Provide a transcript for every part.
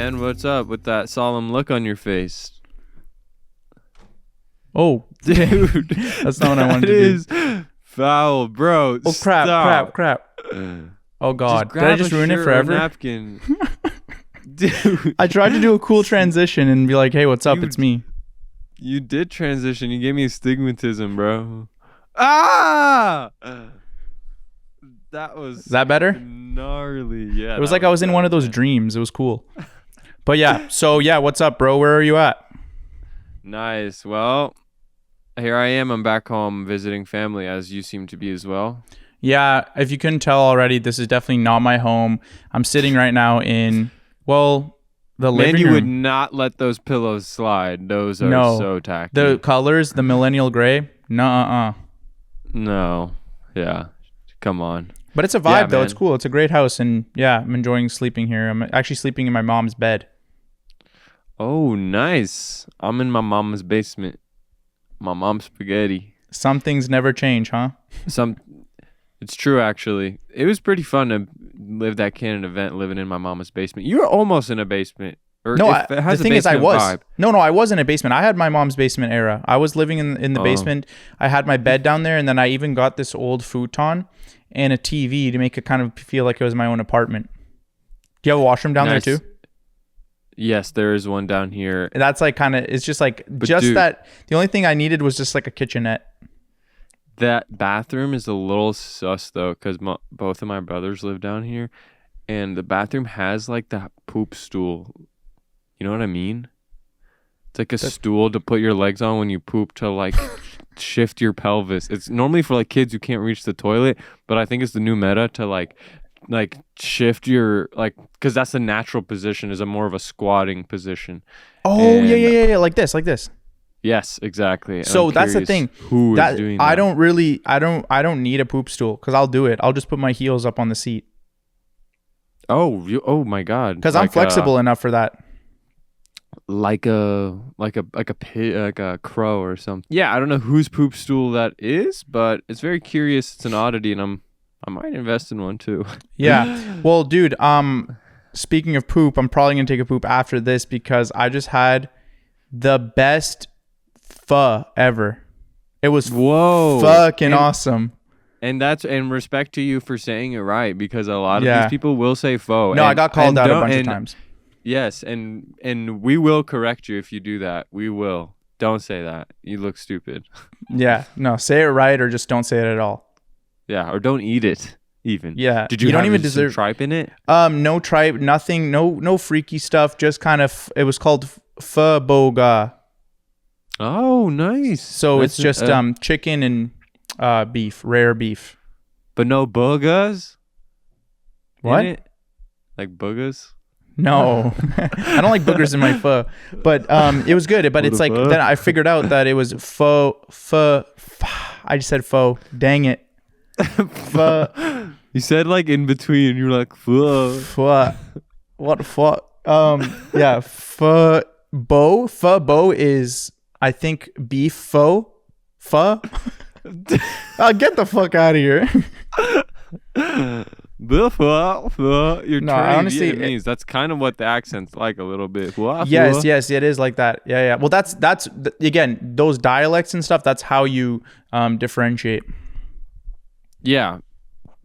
man? What's up with that solemn look on your face? Oh, Dude. that's not what I wanted to do. That is foul, bro. Oh, crap. Oh, God. Did I just ruin it forever? Napkin. Dude. I tried to do a cool transition and be like, hey, what's up? It's me. You did transition. You gave me astigmatism, bro. Ah! That was... Is that better? Gnarly. Yeah. It was like I was in one of those dreams. It was cool. But yeah. So, yeah, what's up, bro? Where are you at? Nice. Well, here I am. I'm back home visiting family, as you seem to be as well. Yeah, if you couldn't tell already, this is definitely not my home. I'm sitting right now in, well, the living room. Man, you would not let those pillows slide. Those are so tacky. The colors, the millennial gray, nuh-uh. No. Yeah. Come on. But it's a vibe, though. Man. It's cool. It's a great house. And yeah, I'm enjoying sleeping here. I'm actually sleeping in my mom's bed. Oh, nice. I'm in my mama's basement. My mom's spaghetti. Some things never change, huh? It's true, actually. It was pretty fun to live that canon event living in my mama's basement. You were almost in a basement. Or no, the thing is, I was. Vibe. No, I was in a basement. I had my mom's basement era. I was living in the basement. I had my bed down there, and then I even got this old futon and a TV to make it kind of feel like it was my own apartment. Do you have a washroom down there too? Yes, there is one down here. That's like kind of, it's just like, that. The only thing I needed was just like a kitchenette. That bathroom is a little sus though, because both of my brothers live down here, and the bathroom has like the poop stool. You know what I mean? It's like a stool to put your legs on when you poop to like shift your pelvis. It's normally for like kids who can't reach the toilet, but I think it's the new meta to like shift your like, because that's the natural position, is a more of a squatting position. Oh, and yeah, like this. Yes, exactly. And so that's the thing. Who is doing that? I don't need a poop stool because I'll do it. I'll just put my heels up on the seat. Oh my God. Because I'm flexible enough for that. Like a crow or something. Yeah, I don't know whose poop stool that is, but it's very curious. It's an oddity, and I might invest in one too. Yeah. Well, dude, speaking of poop, I'm probably gonna take a poop after this because I just had the best pho ever. It was fucking awesome. And respect to you for saying it right, because a lot of these people will say pho. No, I got called out a bunch of times. Yes, and we will correct you if you do that. We will. Don't say that. You look stupid. Yeah. No, say it right or just don't say it at all. Yeah, or don't eat it even. Yeah. Did you don't even deserve tripe in it? No tripe, nothing, no freaky stuff, just kind of, it was called pho boga. Oh, nice. So it's just chicken and beef, rare beef. But no boogers? What? Like boogers? No. I don't like boogers in my pho. But it was good. But it's like, then I figured out that it was pho. I just said pho. Dang it. Pho. You said like in between. You were like pho. Pho. What pho? Yeah. Pho bo is, I think, beef pho. Pho. Get the fuck out of here. You're turning honestly, Vietnamese. That's kind of what the accent's like a little bit. Yes, it is like that. Yeah. Well, that's again, those dialects and stuff. That's how you differentiate. Yeah,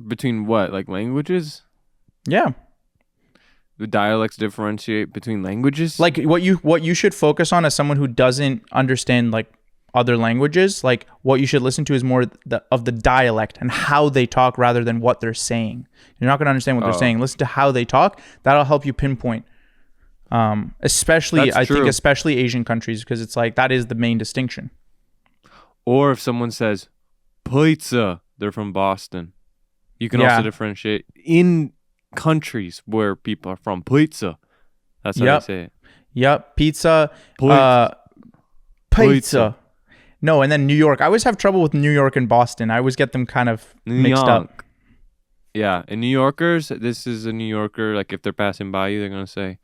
between what, like languages? Yeah, the dialects differentiate between languages. Like what you should focus on as someone who doesn't understand like other languages, like what you should listen to is more of the dialect and how they talk rather than what they're saying. You're not going to understand what they're saying. Listen to how they talk. That'll help you pinpoint. Especially, I think, especially Asian countries, because it's like that is the main distinction. Or if someone says pizza, they're from Boston. You can also differentiate in countries where people are from. Pizza. That's how they say it. Yep. Pizza. Pizza. No, and then New York. I always have trouble with New York and Boston. I always get them kind of mixed up. Yeah, and New Yorkers, this is a New Yorker, like if they're passing by you, they're going to say,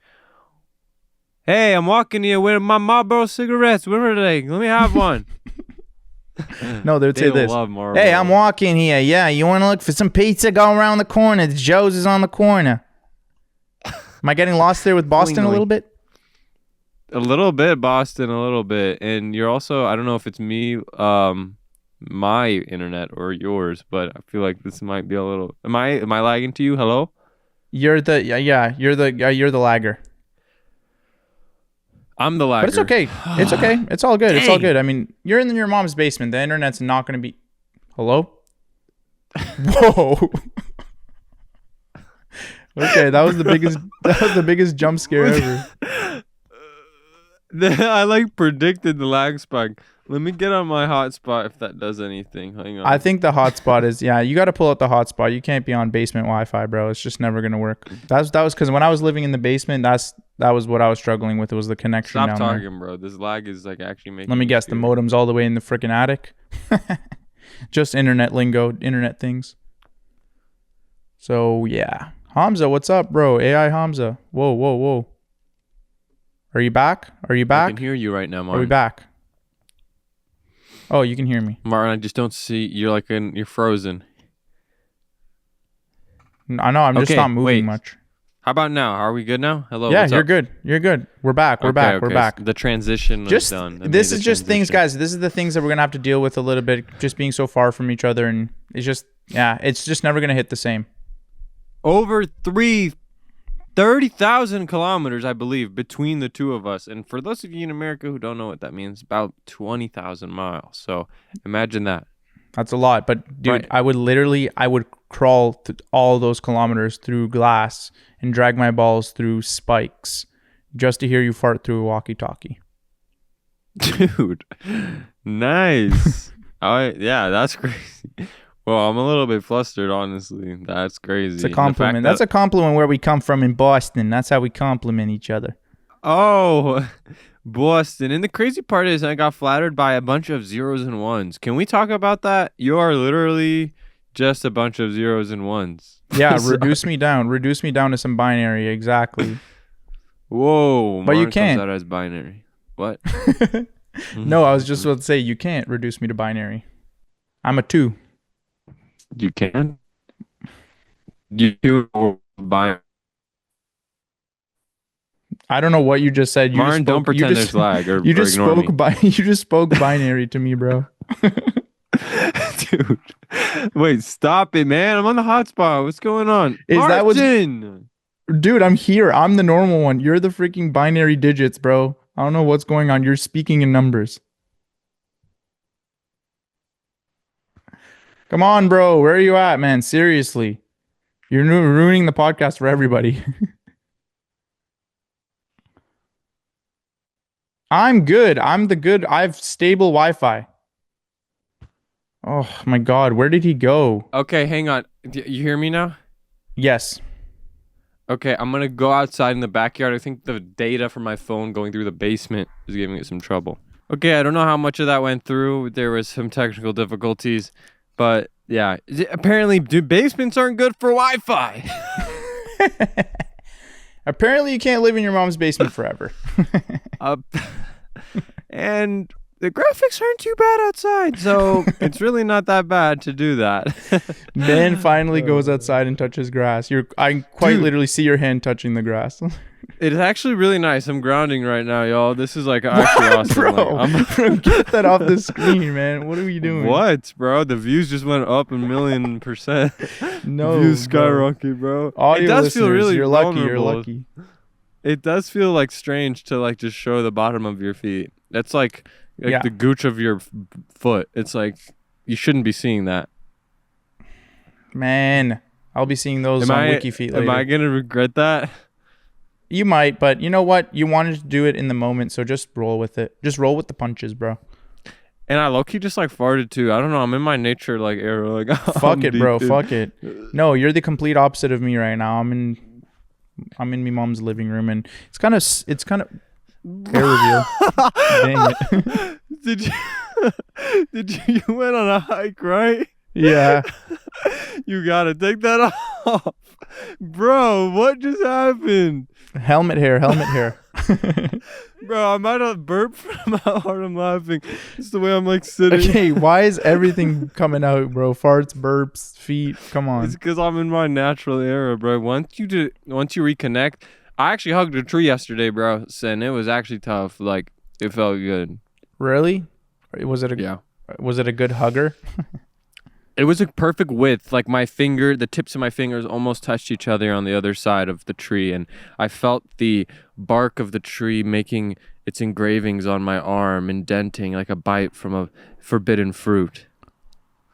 hey, I'm walking here with my Marlboro cigarettes. Where are they? Let me have one. No, they would say this. Hey, I'm walking here. Yeah, you want to look for some pizza? Go around the corner. Joe's is on the corner. Am I getting lost there with Boston a little bit? A little bit, Boston, a little bit. And you're also, I don't know if it's me, my internet or yours, but I feel like this might be a little. Am I lagging to you? Hello? You're the you're the lagger. I'm the lagger. But it's okay. It's okay. It's all good. It's all Dang. good. I mean, you're in your mom's basement. The internet's not going to be. Hello? Whoa. Okay, that was the biggest jump scare ever. I like predicted the lag spike. Let me get on my hotspot if that does anything. Hang on. I think the hotspot is you got to pull out the hotspot. You can't be on basement Wi-Fi, bro. It's just never gonna work. That was because when I was living in the basement, that was what I was struggling with. It was the connection. Stop down talking, there. bro. This lag is like actually making. Let me guess. The modem's all the way in the freaking attic. Just internet lingo, internet things. So yeah, Hamzah, what's up, bro? AI Hamzah. Whoa. Are you back? I can hear you right now, Martin. Are we back? Oh, you can hear me. Martin, I just don't see. You're frozen. I know. I'm just not moving much. How about now? Are we good now? Hello. Yeah, what's you're up? good. You're good. We're back. We're back. We're back. The transition was done. This is just things, guys. This is the things that we're gonna have to deal with a little bit, just being so far from each other, and it's just never gonna hit the same. Over 30,000 kilometers, I believe, between the two of us. And for those of you in America who don't know what that means, about 20,000 miles. So imagine that. That's a lot. But dude, Right. I would crawl all those kilometers through glass and drag my balls through spikes just to hear you fart through a walkie-talkie. Dude, nice. Yeah, that's crazy. Well, I'm a little bit flustered, honestly. That's crazy. It's a compliment. That's a compliment where we come from in Boston. That's how we compliment each other. Oh, Boston. And the crazy part is I got flattered by a bunch of zeros and ones. Can we talk about that? You are literally just a bunch of zeros and ones. Yeah, reduce me down. Reduce me down to some binary. Exactly. Whoa. But you Martin can't. comes out as binary. What? No, I was just about to say you can't reduce me to binary. I'm a 2. You can? You do binary. I don't know what you just said. Martin, don't pretend there's lag or you just ignore me. you just spoke binary to me, bro. Dude, wait, stop it, man. I'm on the hotspot. What's going on? Martin! Dude, I'm here. I'm the normal one. You're the freaking binary digits, bro. I don't know what's going on. You're speaking in numbers. Come on, bro. Where are you at, man? Seriously. You're ruining the podcast for everybody. I'm good. I'm the good. I have stable Wi-Fi. Oh my God. Where did he go? Okay, hang on. You hear me now? Yes. Okay, I'm going to go outside in the backyard. I think the data from my phone going through the basement is giving it some trouble. Okay, I don't know how much of that went through. There was some technical difficulties. But yeah, apparently basements aren't good for Wi-Fi. Apparently you can't live in your mom's basement forever. And the graphics aren't too bad outside, so it's really not that bad to do that. Ben finally goes outside and touches grass. I quite literally see your hand touching the grass. It's actually really nice. I'm grounding right now, y'all. This is like actually awesome. Bro, bro, get that off the screen, man. What are we doing? What, bro? The views just went up 1,000,000%. No, views skyrocket, bro. Audio it does listeners, feel really you're lucky. vulnerable. You're lucky. It does feel like strange to like just show the bottom of your feet. That's like the gooch of your foot. It's like you shouldn't be seeing that. Man, I'll be seeing those on WikiFeet later. Am I gonna regret that? You might, but you know what? You wanted to do it in the moment, so just roll with it. Just roll with the punches, bro. And I low-key just like farted too. I don't know. I'm in my nature like era. Like fuck it, bro. Fuck it. No, you're the complete opposite of me right now. I'm in my mom's living room, and it's kind of hair reveal. Dang it. Did you went on a hike, right? Yeah. You gotta take that off, bro. What just happened? Helmet hair. Bro, I'm about to burp from how hard I'm laughing. It's the way I'm like sitting. Okay, why is everything coming out, bro? Farts, burps, feet. Come on. It's because I'm in my natural era, bro. Once you reconnect, I actually hugged a tree yesterday, bro, and it was actually tough. Like, it felt good. Really? Was it Yeah. a good hugger? It was a perfect width. Like the tips of my fingers almost touched each other on the other side of the tree, and I felt the bark of the tree making its engravings on my arm, indenting like a bite from a forbidden fruit.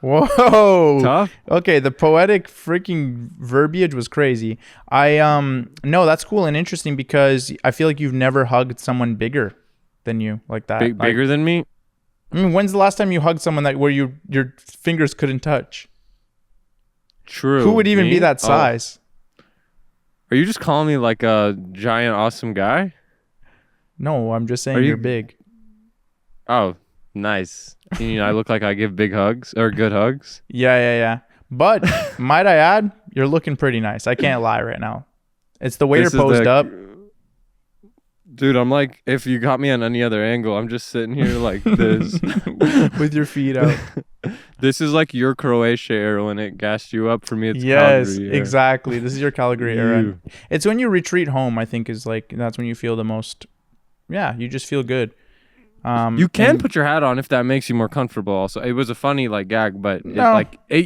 Whoa. Tough? Okay, the poetic freaking verbiage was crazy. No, that's cool and interesting because I feel like you've never hugged someone bigger than you like that. Bigger than me? I mean, when's the last time you hugged someone where your fingers couldn't touch? True. Who would even Me? be that size? Are you just calling me like a giant, awesome guy? No, I'm just saying you're big. Oh, nice. I look like I give big hugs or good hugs. Yeah. But might I add, you're looking pretty nice. I can't lie right now. It's the way you're posed up. Dude, I'm like, if you got me on any other angle, I'm just sitting here like this. With your feet out. This is like your Croatia era when it gassed you up. For me, it's yes, Calgary era. Exactly. This is your Calgary era. It's when you retreat home, I think, is like, that's when you feel the most, you just feel good. You can put your hat on if that makes you more comfortable. Also, it was a funny like gag, but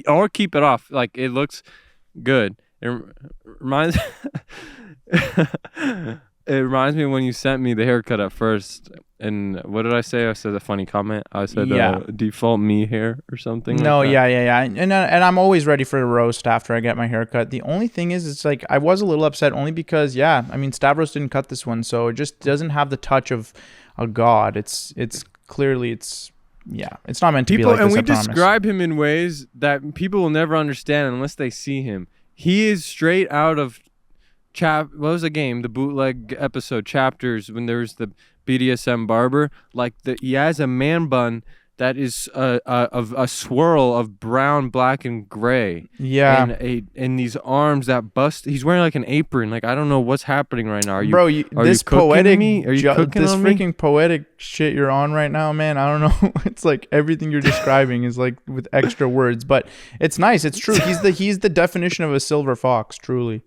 or keep it off. Like, it looks good. It reminds it reminds me when you sent me the haircut at first. And what did I say? I said a funny comment. I said default me hair or something. No, like that. yeah. And I'm always ready for a roast after I get my haircut. The only thing is, it's like I was a little upset only because Stavros didn't cut this one, so it just doesn't have the touch of a god. It's clearly it's not meant to be like this. And we I promise. describe him in ways that people will never understand unless they see him. He is straight out of what was the game? The bootleg episode Chapters, when there was the BDSM barber. Like, he has a man bun that is a swirl of brown, black, and gray. Yeah. And these arms that bust. He's wearing like an apron. Like, I don't know what's happening right now. This freaking poetic shit you're on right now, man. I don't know. It's like everything you're describing is like with extra words, but it's nice. It's true. He's the definition of a silver fox, truly.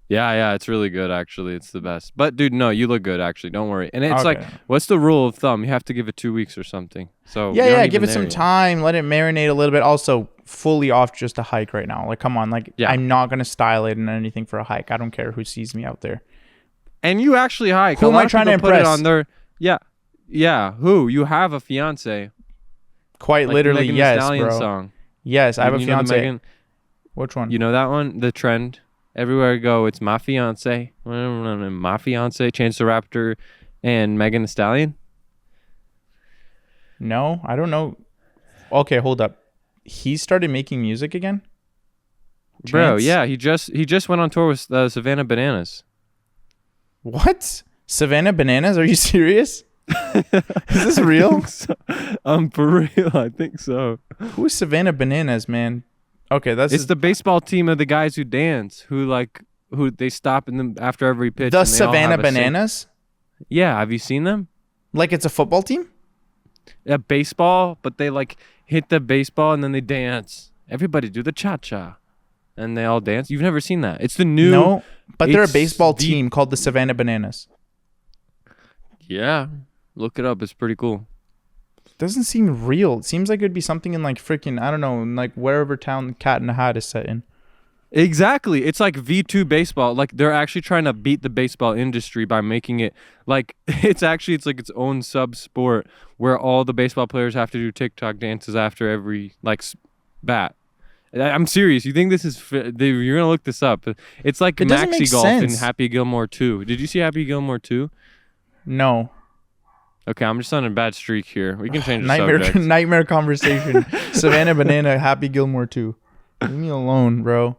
Yeah, it's really good, actually. It's the best. But, dude, no, you look good, actually. Don't worry. And it's like, what's the rule of thumb? You have to give it 2 weeks or something. So give it some time. Let it marinate a little bit. Also, fully off just a hike right now. Like, come on. Like, I'm not going to style it in anything for a hike. I don't care who sees me out there. And you actually hike. Who am I trying to impress? Yeah. Who? You have a fiance. Quite like literally, Megan yes, Thee Stallion bro. Song. Yes, I have a fiance. Which one? You know that one? The trend. Everywhere I go, it's my fiance. My fiance, Chance the Rapper, and Megan Thee Stallion. No, I don't know. Okay, hold up. He started making music again? Chance? Bro, yeah, he just went on tour with Savannah Bananas. What? Savannah Bananas? Are you serious? Is this real? For real, I think so. Who's Savannah Bananas, man? Okay, it's the baseball team of the guys who dance, who they stop in them after every pitch. The Savannah Bananas? Yeah, have you seen them? Like, it's a football team? Yeah, baseball, but they like hit the baseball and then they dance. Everybody do the cha-cha. And they all dance. You've never seen that. It's the new... No, but they're a baseball team called the Savannah Bananas. Yeah, look it up. It's pretty cool. Doesn't seem real. It seems like it'd be something in like freaking, I don't know, like wherever town Cat in the Hat is set in. Exactly. It's like V2 baseball. Like, they're actually trying to beat the baseball industry by making it like it's like its own sub sport where all the baseball players have to do TikTok dances after every like bat. I'm serious. You think this is you're gonna look this up? It's like Maxi Golf and Happy Gilmore 2. Did you see Happy Gilmore 2? No. Okay, I'm just on a bad streak here. We can change the subject. Nightmare conversation. Savannah Banana, Happy Gilmore 2. Leave me alone, bro.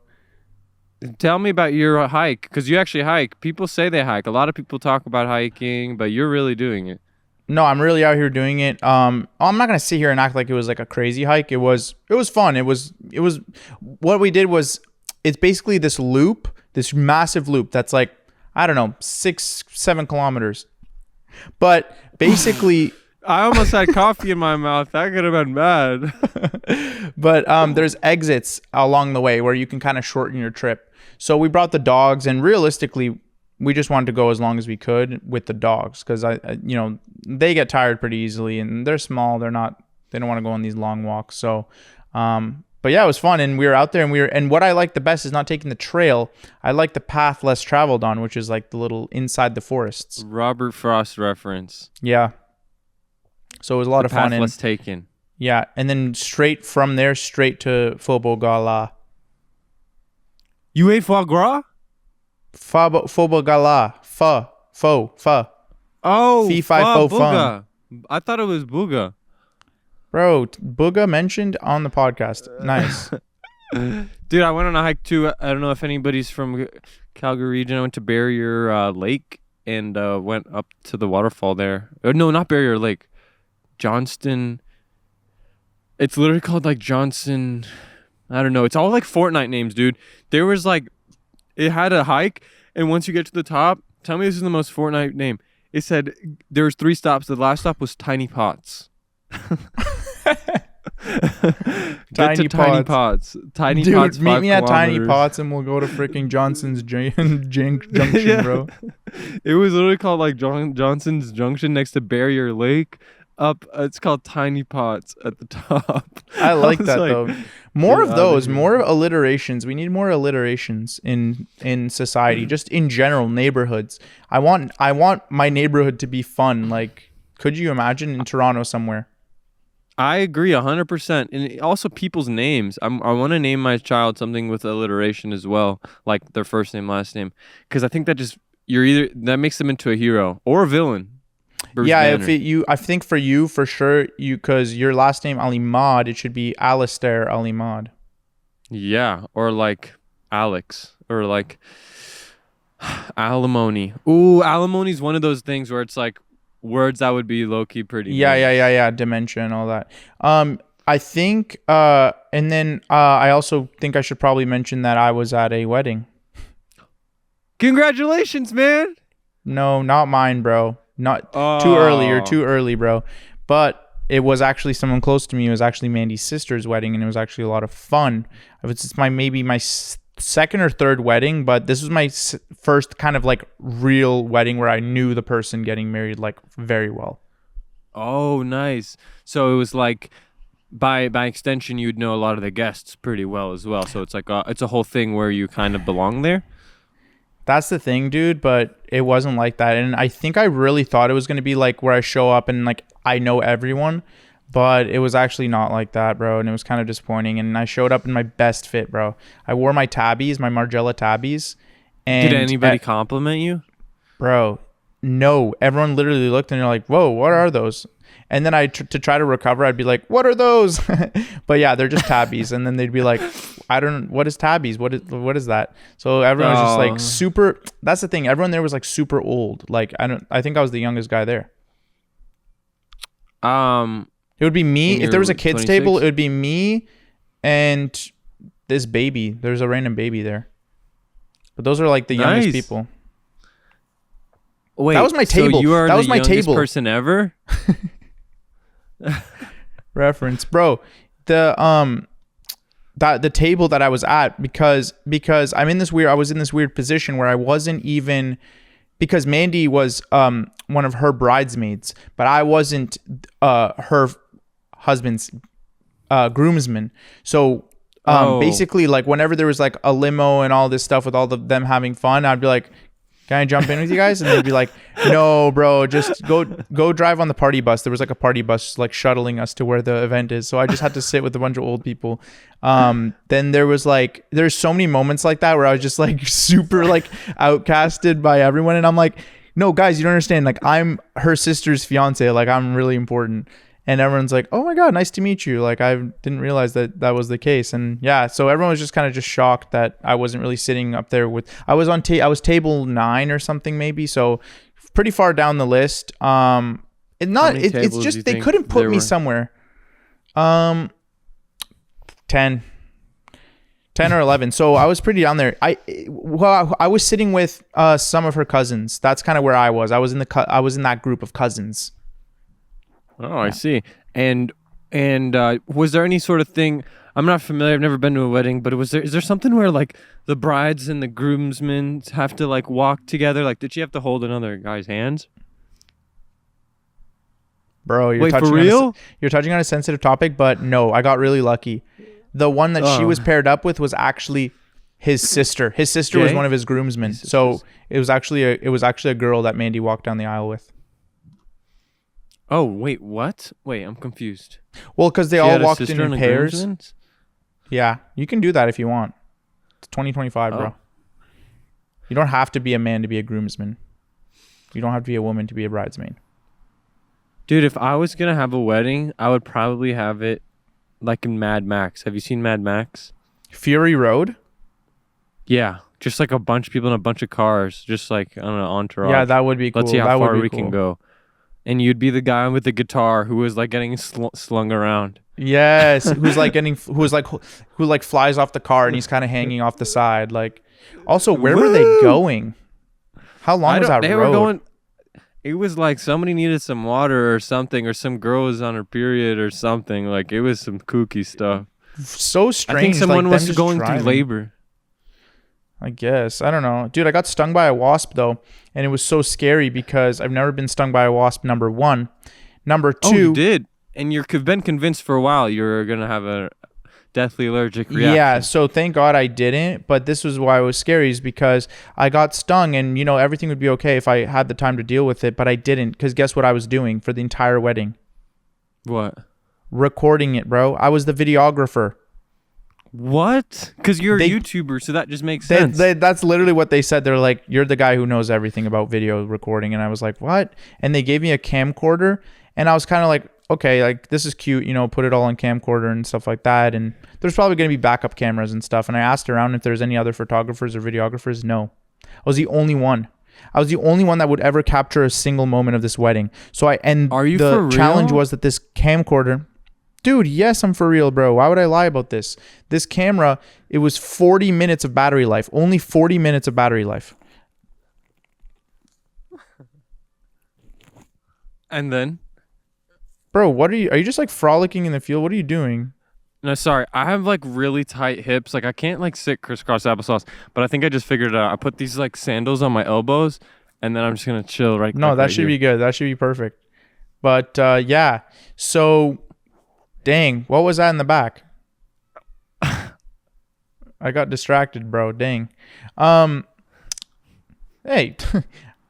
Tell me about your hike, because you actually hike. People say they hike. A lot of people talk about hiking, but you're really doing it. No, I'm really out here doing it. I'm not gonna sit here and act like it was like a crazy hike. It was fun. It was what we did was, it's basically this loop, this massive loop that's like, I don't know, 6-7 kilometers. But basically, I almost had coffee in my mouth. That could have been bad. But there's exits along the way where you can kind of shorten your trip. So we brought the dogs, and realistically, we just wanted to go as long as we could with the dogs because they get tired pretty easily and they're small. They don't want to go on these long walks. So, but yeah, it was fun. And we were out there and what I like the best is not taking the trail. I like the path less traveled on, which is like the little inside the forests. Robert Frost reference. Yeah. So it was a lot of fun. Path less taken. Yeah. And then straight from there, straight to Phobogala. You ate foie gras? Phobogala. Pho. Oh, Fee, fi, fo, fum. booga. I thought it was booga. Bro, Booga mentioned on the podcast. Nice. Dude, I went on a hike too. I don't know if anybody's from Calgary region. I went to Barrier Lake and went up to the waterfall there. No, not Barrier Lake. Johnston. It's literally called like Johnson. I don't know. It's all like Fortnite names, dude. There was like, it had a hike, and once you get to the top, tell me this is the most Fortnite name. It said there was 3 stops. The last stop was Tiny Pots. Tiny Pots. Tiny Dude, Pots. meet me at Tiny kilometers. Pots and we'll go to freaking Johnson's Junction, Yeah. bro. It was literally called like Johnson's Junction next to Barrier Lake. Up, it's called Tiny Pots at the top. I like was that like, though. More get of outta those, here. more alliterations. We need more alliterations in society, just in general, neighborhoods. I want my neighborhood to be fun. Like, could you imagine in Toronto somewhere? I agree 100%. And also people's names. I want to name my child something with alliteration as well, like their first name, last name, because I think that that makes them into a hero or a villain. Bruce Yeah, Banner. I think for you, for sure, because your last name Ali Mad, it should be Alistair Ali Mad. Yeah, or like Alex, or like alimony. Ooh, alimony is one of those things where it's like words that would be low key pretty. Yeah. Dementia and all that. I think, and then I also think I should probably mention that I was at a wedding. Congratulations, man. No, not mine, bro. Not Oh. too early. You're too early, bro. But it was actually someone close to me. It was actually Mandy's sister's wedding, and it was actually a lot of fun. It's maybe my second or third wedding, but this was my first kind of like real wedding where I knew the person getting married like very well. Oh, nice. So it was like by extension, you'd know a lot of the guests pretty well as well. So it's like it's a whole thing where you kind of belong there. That's the thing, dude, but it wasn't like that. And I think I really thought it was going to be like where I show up and like I know everyone, but it was actually not like that, bro. And it was kind of disappointing. And I showed up in my best fit, bro. I wore my tabbies, my Margiela tabbies. And Did anybody compliment you? Bro, no. Everyone literally looked and they're like, whoa, what are those? And then to try to recover, I'd be like, what are those? But yeah, they're just tabbies. And then they'd be like, I don't know, what is tabbies? What is that? So everyone was just like super. That's the thing. Everyone there was like super old. Like I think I was the youngest guy there. It would be me. If there was a kids 26? table, it would be me and this baby. There's a random baby there. But those are like the youngest Nice. people. Wait, That was my table. So you are That the was my youngest table. person ever? Reference, bro. The table that I was at because I was in this weird position where I wasn't even, because Mandy was one of her bridesmaids, but I wasn't her husband's groomsman. So basically, like whenever there was like a limo and all this stuff with all of them having fun, I'd be like, can I jump in with you guys? And they'd be like, no, bro, just go drive on the party bus. There was like a party bus like shuttling us to where the event is. So I just had to sit with a bunch of old people. Then there's so many moments like that where I was just like super like outcasted by everyone. And I'm like, no, guys, you don't understand. Like I'm her sister's fiance. Like I'm really important. And everyone's like, oh my God, nice to meet you. Like, I didn't realize that was the case. And yeah, so everyone was just kind of just shocked that I wasn't really sitting up there with, I was table 9 or something maybe. So pretty far down the list. It's just, they couldn't put me somewhere. 10 or 11. So I was pretty down there. I was sitting with some of her cousins. That's kind of where I was. I was in that group of cousins. Oh, I see. And was there any sort of thing? I'm not familiar. I've never been to a wedding, but is there something where like the brides and the groomsmen have to like walk together? Like, did she have to hold another guy's hands? Bro, Wait, for real? You're touching on a sensitive topic, but no, I got really lucky. The one that she was paired up with was actually his sister. His sister was one of his groomsmen. So it was actually a girl that Mandy walked down the aisle with. Oh, wait, what? Wait, I'm confused. Well, because they all walked in pairs. Groomsmen? Yeah, you can do that if you want. It's 2025, bro. You don't have to be a man to be a groomsman. You don't have to be a woman to be a bridesmaid. Dude, if I was going to have a wedding, I would probably have it like in Mad Max. Have you seen Mad Max? Fury Road? Yeah, just like a bunch of people in a bunch of cars, just like, I don't know, entourage. Yeah, that would be cool. Let's see how far we can go. And you'd be the guy with the guitar who was like getting slung around. Yes, who flies off the car and he's kind of hanging off the side. Like, also, where were they going? How long was that road? They were going. It was like somebody needed some water or something, or some girl was on her period or something. Like, it was some kooky stuff. So strange. I think someone was going through labor. I guess. I don't know. Dude, I got stung by a wasp, though. And it was so scary because I've never been stung by a wasp, number one. Number two. Oh, you did? And you've been convinced for a while you're going to have a deathly allergic reaction. Yeah, so thank God I didn't. But this was why it was scary, is because I got stung and, you know, everything would be okay if I had the time to deal with it. But I didn't, because guess what I was doing for the entire wedding? What? Recording it, bro. I was the videographer. What? Because you're a YouTuber, so that just makes sense. That's literally what they said. They're like, you're the guy who knows everything about video recording. And I was like, what? And they gave me a camcorder. And I was kind of like, okay, like, this is cute, you know, put it all on camcorder and stuff like that. And there's probably going to be backup cameras and stuff. And I asked around if there's any other photographers or videographers. No. I was the only one. I was the only one that would ever capture a single moment of this wedding. So the challenge was that this camcorder... Dude, yes, I'm for real, bro. Why would I lie about this? This camera, it was 40 minutes of battery life. Only 40 minutes of battery life. And then? Bro, are you just like frolicking in the field? What are you doing? No, sorry. I have like really tight hips. Like I can't like sit crisscross applesauce, but I think I just figured it out. I put these like sandals on my elbows and then I'm just going to chill right No, that should be good. That should be perfect. But yeah, so... Dang, what was that in the back? I got distracted, bro. Dang. Hey,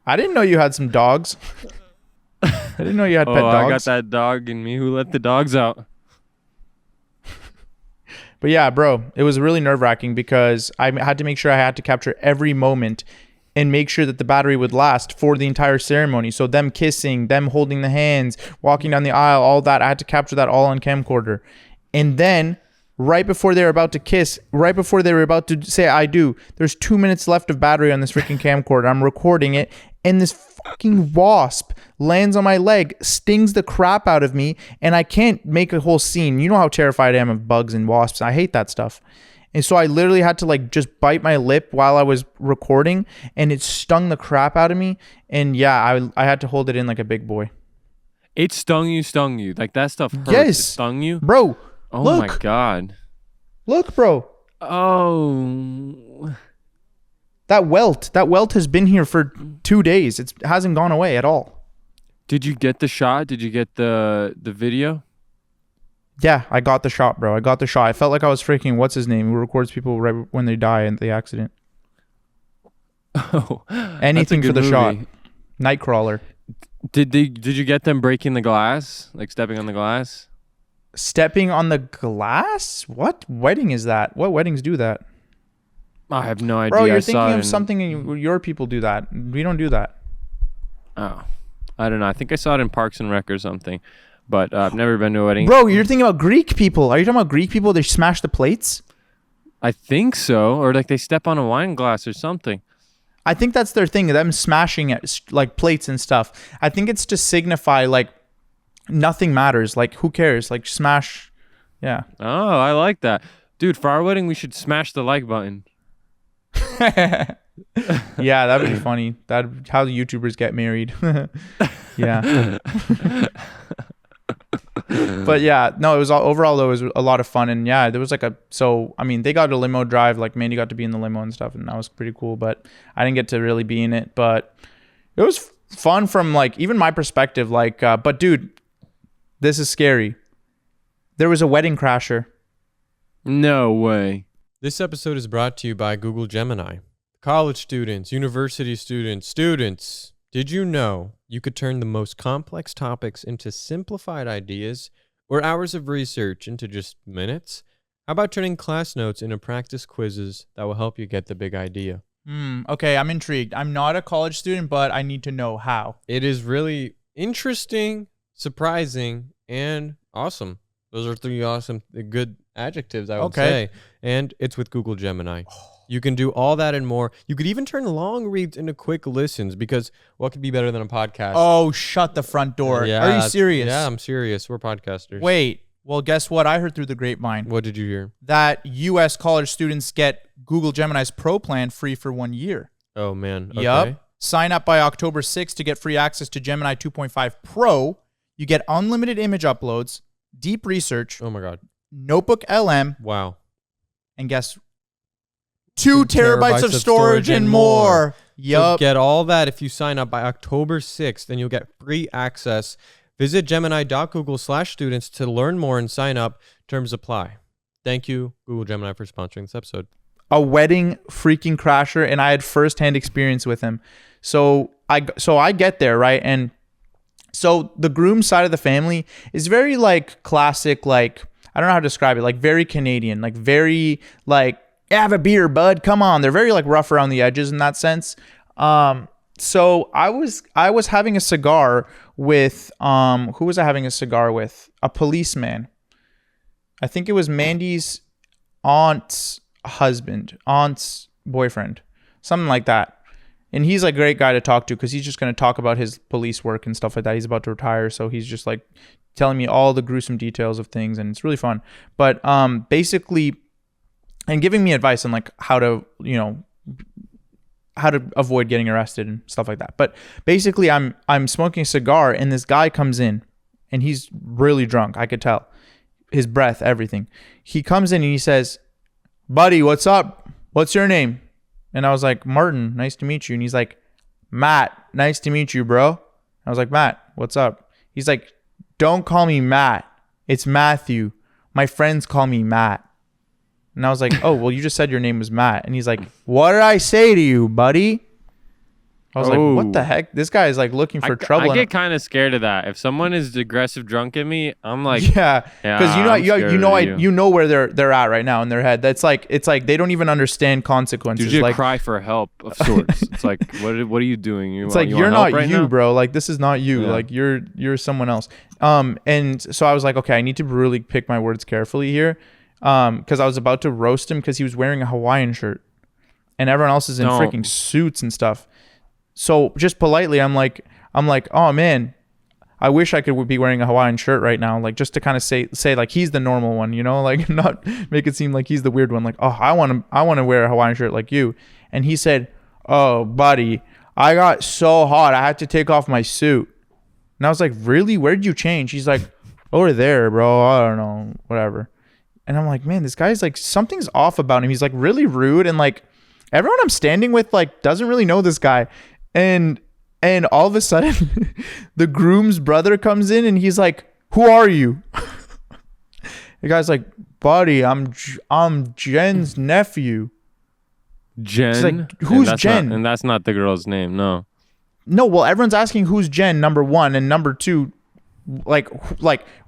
I didn't know you had some dogs. I didn't know you had pet dogs. I got that dog in me. Who let the dogs out? But yeah, bro, it was really nerve-wracking because I had to make sure I had to capture every moment and make sure that the battery would last for the entire ceremony. So them kissing, them holding the hands, walking down the aisle, all that. I had to capture that all on camcorder. And then right before they were about to kiss, right before they were about to say I do, there's 2 minutes left of battery on this freaking camcorder. I'm recording it and this fucking wasp lands on my leg, stings the crap out of me, and I can't make a whole scene. You know how terrified I am of bugs and wasps. I hate that stuff. And so I literally had to like just bite my lip while I was recording, and it stung the crap out of me. And yeah, I had to hold it in like a big boy. It stung you. Like that stuff hurts. Yes. It stung you? Bro. Oh look. My God. Look, bro. Oh. That welt has been here for 2 days. It hasn't gone away at all. Did you get the shot? Did you get the video? Yeah, I got the shot, bro. I got the shot. I felt like I was freaking, what's his name, who records people right when they die in the accident. Oh, anything for the shot. Nightcrawler. Did you get them breaking the glass? Like stepping on the glass? Stepping on the glass? What wedding is that? What weddings do that? I have no idea. Bro, you're thinking of something your people do that. We don't do that. Oh, I don't know. I think I saw it in Parks and Rec or something. But I've never been to a wedding. Bro, you're thinking about Greek people. Are you talking about Greek people? They smash the plates? I think so. Or like they step on a wine glass or something. I think that's their thing. Them smashing it, like plates and stuff. I think it's to signify like nothing matters. Like who cares? Like smash. Yeah. Oh, I like that. Dude, for our wedding, we should smash the like button. Yeah, that'd be funny. That how the YouTubers get married. Yeah. But yeah, no, it was overall though, it was a lot of fun. And yeah, there was like they got a limo drive, like Mandy got to be in the limo and stuff, and that was pretty cool, but I didn't get to really be in it. But it was fun from like even my perspective, like but dude, this is scary. There was a wedding crasher. No way. This episode is brought to you by Google Gemini. College students, university students, did you know you could turn the most complex topics into simplified ideas or hours of research into just minutes? How about turning class notes into practice quizzes that will help you get the big idea? Okay, I'm intrigued. I'm not a college student, but I need to know how. It is really interesting, surprising, and awesome. Those are three awesome, good adjectives, I would say. And it's with Google Gemini. You can do all that and more. You could even turn long reads into quick listens, because what could be better than a podcast? Oh, shut the front door. Yeah, are you serious? Yeah, I'm serious. We're podcasters. Wait. Well, guess what? I heard through the grapevine. What did you hear? That U.S. college students get Google Gemini's Pro plan free for 1 year. Oh, man. Okay. Yup. Sign up by October 6th to get free access to Gemini 2.5 Pro. You get unlimited image uploads, deep research. Oh, my God. Notebook LM. Wow. And guess 2 terabytes of storage and more. Yup. So get all that if you sign up by October 6th, and you'll get free access. Visit gemini.google/students to learn more and sign up. Terms apply. Thank you, Google Gemini, for sponsoring this episode. A wedding freaking crasher, and I had firsthand experience with him. So I get there, right? And so the groom side of the family is very like classic, like I don't know how to describe it, like very Canadian, like very like have a beer, bud. Come on. They're very like rough around the edges in that sense. So I was having a cigar with who was I having a cigar with? A policeman. I think it was Mandy's aunt's boyfriend, something like that. And he's like a great guy to talk to, because he's just going to talk about his police work and stuff like that. He's about to retire, so he's just like telling me all the gruesome details of things, and it's really fun. But basically, and giving me advice on like how to avoid getting arrested and stuff like that. But basically, I'm smoking a cigar, and this guy comes in, and he's really drunk. I could tell his breath, everything. He comes in and he says, "Buddy, what's up? What's your name?" And I was like, "Martin, nice to meet you." And he's like, "Matt, nice to meet you, bro." I was like, "Matt, what's up?" He's like, "Don't call me Matt. It's Matthew. My friends call me Matt." And I was like, "Oh, well, you just said your name was Matt." And he's like, "What did I say to you, buddy?" I was like, "What the heck? This guy is like looking for trouble." I get kind of scared of that. If someone is aggressive drunk at me, I'm like, yeah, because you know where they're at right now in their head. It's like they don't even understand consequences. Dude, like cry for help of sorts. It's like, what are you doing? It's like you're not right you, now? Bro. Like this is not you. Yeah. Like you're someone else. And so I was like, okay, I need to really pick my words carefully here. Because I was about to roast him because he was wearing a Hawaiian shirt, and everyone else is in freaking suits and stuff. So just politely, I'm like, "Oh man, I wish I could be wearing a Hawaiian shirt right now," like just to kind of say like he's the normal one, like not make it seem like he's the weird one. Like, "Oh, I want to wear a Hawaiian shirt like you." And he said, "Oh, buddy, I got so hot I had to take off my suit." And I was like, "Really? Where did you change?" He's like, "Over there, bro. I don't know, whatever." And I'm like, "Man, this guy's like, something's off about him." He's like really rude, and like everyone I'm standing with like doesn't really know this guy. And all of a sudden, the groom's brother comes in, and he's like, "Who are you?" The guy's like, "Buddy, I'm Jen's nephew." Jen? He's like, "Who's Jen?" And that's not the girl's name. No. No, well, everyone's asking who's Jen, number one, and number two, like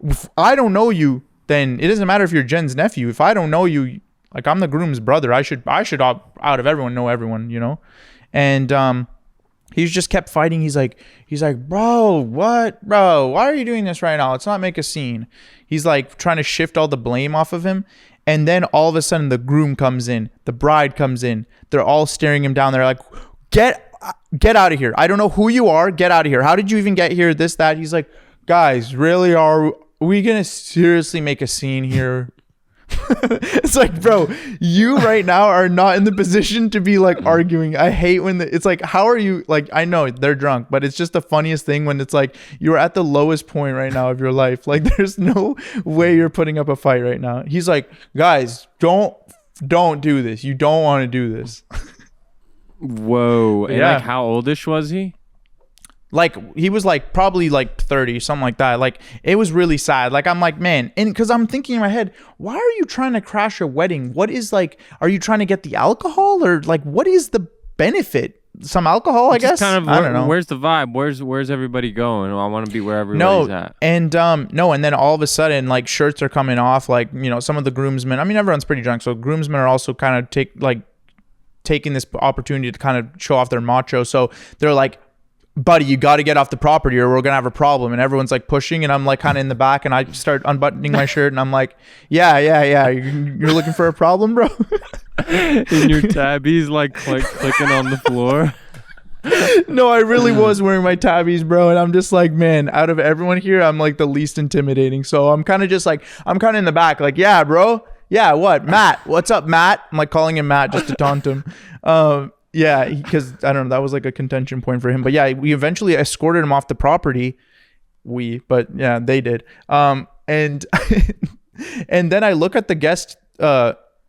if I don't know you, then it doesn't matter if you're Jen's nephew. If I don't know you, like I'm the groom's brother, I should out of everyone know everyone, And he's just kept fighting. He's like, "Bro, what, bro? Why are you doing this right now? Let's not make a scene." He's like trying to shift all the blame off of him. And then all of a sudden the groom comes in, the bride comes in. They're all staring him down. They're like, get out of here. I don't know who you are. Get out of here. How did you even get here? This, that. He's like, "Guys, really, are we going to seriously make a scene here?" It's like, bro, you right now are not in the position to be like arguing. I hate when it's like, how are you? Like, I know they're drunk, but it's just the funniest thing when it's like you're at the lowest point right now of your life. Like, there's no way you're putting up a fight right now. He's like, guys, don't do this. You don't want to do this. Whoa. And Yeah. like, how oldish was he? Like, he was like probably like 30, something like that. Like, it was really sad. Like, I'm like, man, and because I'm thinking in my head, why are you trying to crash a wedding? What is like, are you trying to get the alcohol, or like, what is the benefit? Some alcohol, I guess. Kind of, I don't know. Where's the vibe? Where's everybody going? I want to be where everybody's at. And then all of a sudden, like, shirts are coming off. Like, you know, some of the groomsmen. I mean, everyone's pretty drunk, so groomsmen are also kind of taking this opportunity to kind of show off their macho. So they're like, buddy, you got to get off the property or we're going to have a problem. And everyone's like pushing, and I'm like kind of in the back, and I start unbuttoning my shirt, and I'm like, yeah. You're looking for a problem, bro? And your tabby's like clicking on the floor. No, I really was wearing my tabbies, bro. And I'm just like, man, out of everyone here, I'm like the least intimidating. So I'm kind of just like, I'm kind of in the back, like, yeah, bro. Yeah, what? Matt. What's up, Matt? I'm like calling him Matt just to taunt him. Yeah, because I don't know, that was like a contention point for him. But yeah, we eventually escorted him off the property. But yeah, they did. And and then I look at the guest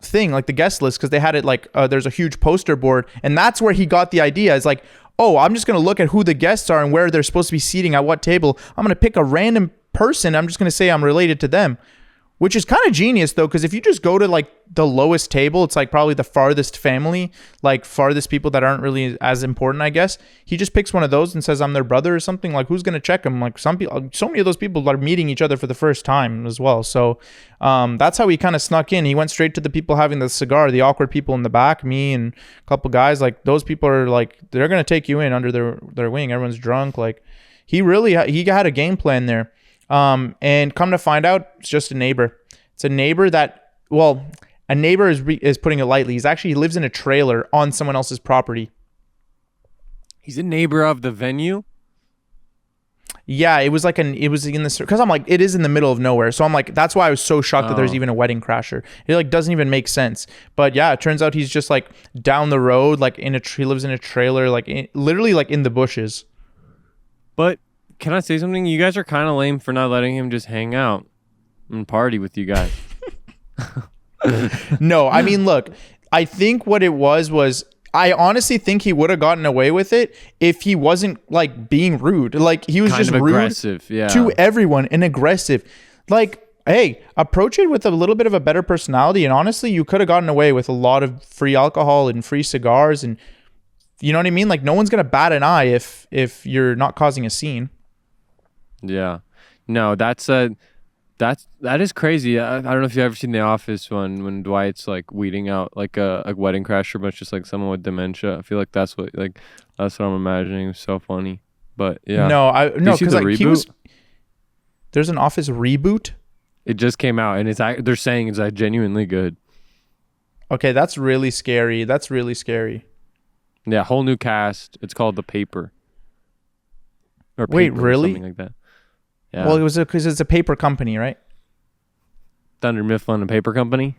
thing, like the guest list, because they had it like there's a huge poster board, and that's where he got the idea. It's like, oh, I'm just gonna look at who the guests are and where they're supposed to be seating at what table. I'm gonna pick a random person. I'm just gonna say I'm related to them. Which is kind of genius, though, because if you just go to like the lowest table, it's like probably the farthest family, like farthest people that aren't really as important, I guess. He just picks one of those and says, I'm their brother or something. Like, who's going to check him? Like, some people, so many of those people are meeting each other for the first time as well. So that's how he kind of snuck in. He went straight to the people having the cigar, the awkward people in the back, me and a couple guys. Like, those people are like, they're going to take you in under their wing. Everyone's drunk. Like, he had a game plan there. And come to find out, it's just a neighbor. It's a neighbor that, well, a neighbor is putting it lightly. He lives in a trailer on someone else's property. He's a neighbor of the venue. Yeah, it was in this, because I'm like, it is in the middle of nowhere. So I'm like, that's why I was so shocked that there's even a wedding crasher. It like doesn't even make sense. But yeah, it turns out he's just like down the road, like he lives in a trailer, like literally like in the bushes. But can I say something? You guys are kind of lame for not letting him just hang out and party with you guys. No, I mean, look, I think what it was I honestly think he would have gotten away with it if he wasn't like being rude. Like, he was Kind just of rude aggressive, yeah. to everyone and aggressive. Like, hey, approach it with a little bit of a better personality. And honestly, you could have gotten away with a lot of free alcohol and free cigars, and you know what I mean? Like, no one's gonna bat an eye if you're not causing a scene. Yeah. No, that is crazy. I don't know if you've ever seen The Office when Dwight's like weeding out like a wedding crasher, but it's just like someone with dementia. I feel like that's what I'm imagining. It's so funny. But yeah. No, because like reboot? There's an Office reboot. It just came out, and they're saying it's genuinely good. Okay, that's really scary. Yeah, whole new cast. It's called The Paper. Or Wait, Paper, really? Or something like that. Yeah. Well, it was because it's a paper company, right? Dunder Mifflin, a paper company.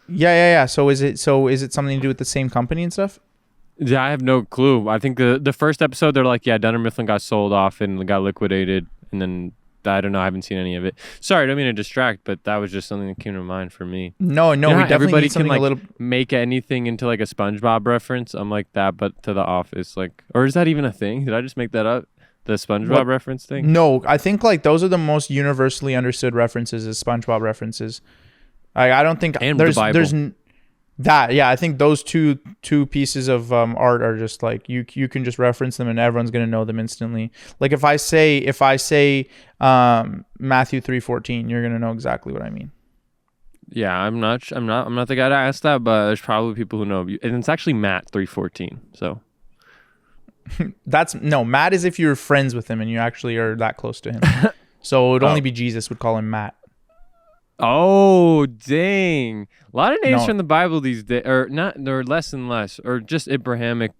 Yeah. So is it something to do with the same company and stuff? Yeah, I have no clue. I think the first episode they're like, yeah, Dunder Mifflin got sold off and got liquidated, and then I don't know. I haven't seen any of it. Sorry, I don't mean to distract, but that was just something that came to mind for me. No, you know we how definitely everybody need something can like a little. make anything into like a SpongeBob reference. I'm like that, but to The Office, like, or is that even a thing? Did I just make that up? The SpongeBob reference thing? No, I think like those are the most universally understood references is SpongeBob references. I don't think And there's the Bible. that. Yeah, I think those two pieces of art are just like you can just reference them and everyone's gonna know them instantly. Like if I say Matthew 3:14, you're gonna know exactly what I mean. Yeah, I'm not the guy to ask that, but there's probably people who know. And it's actually Matt 3:14. So. Matt is if you're friends with him and you actually are that close to him. So it would only be Jesus would call him Matt. Oh, dang. A lot of names from the Bible these days, or not, they're less and less, or just Abrahamic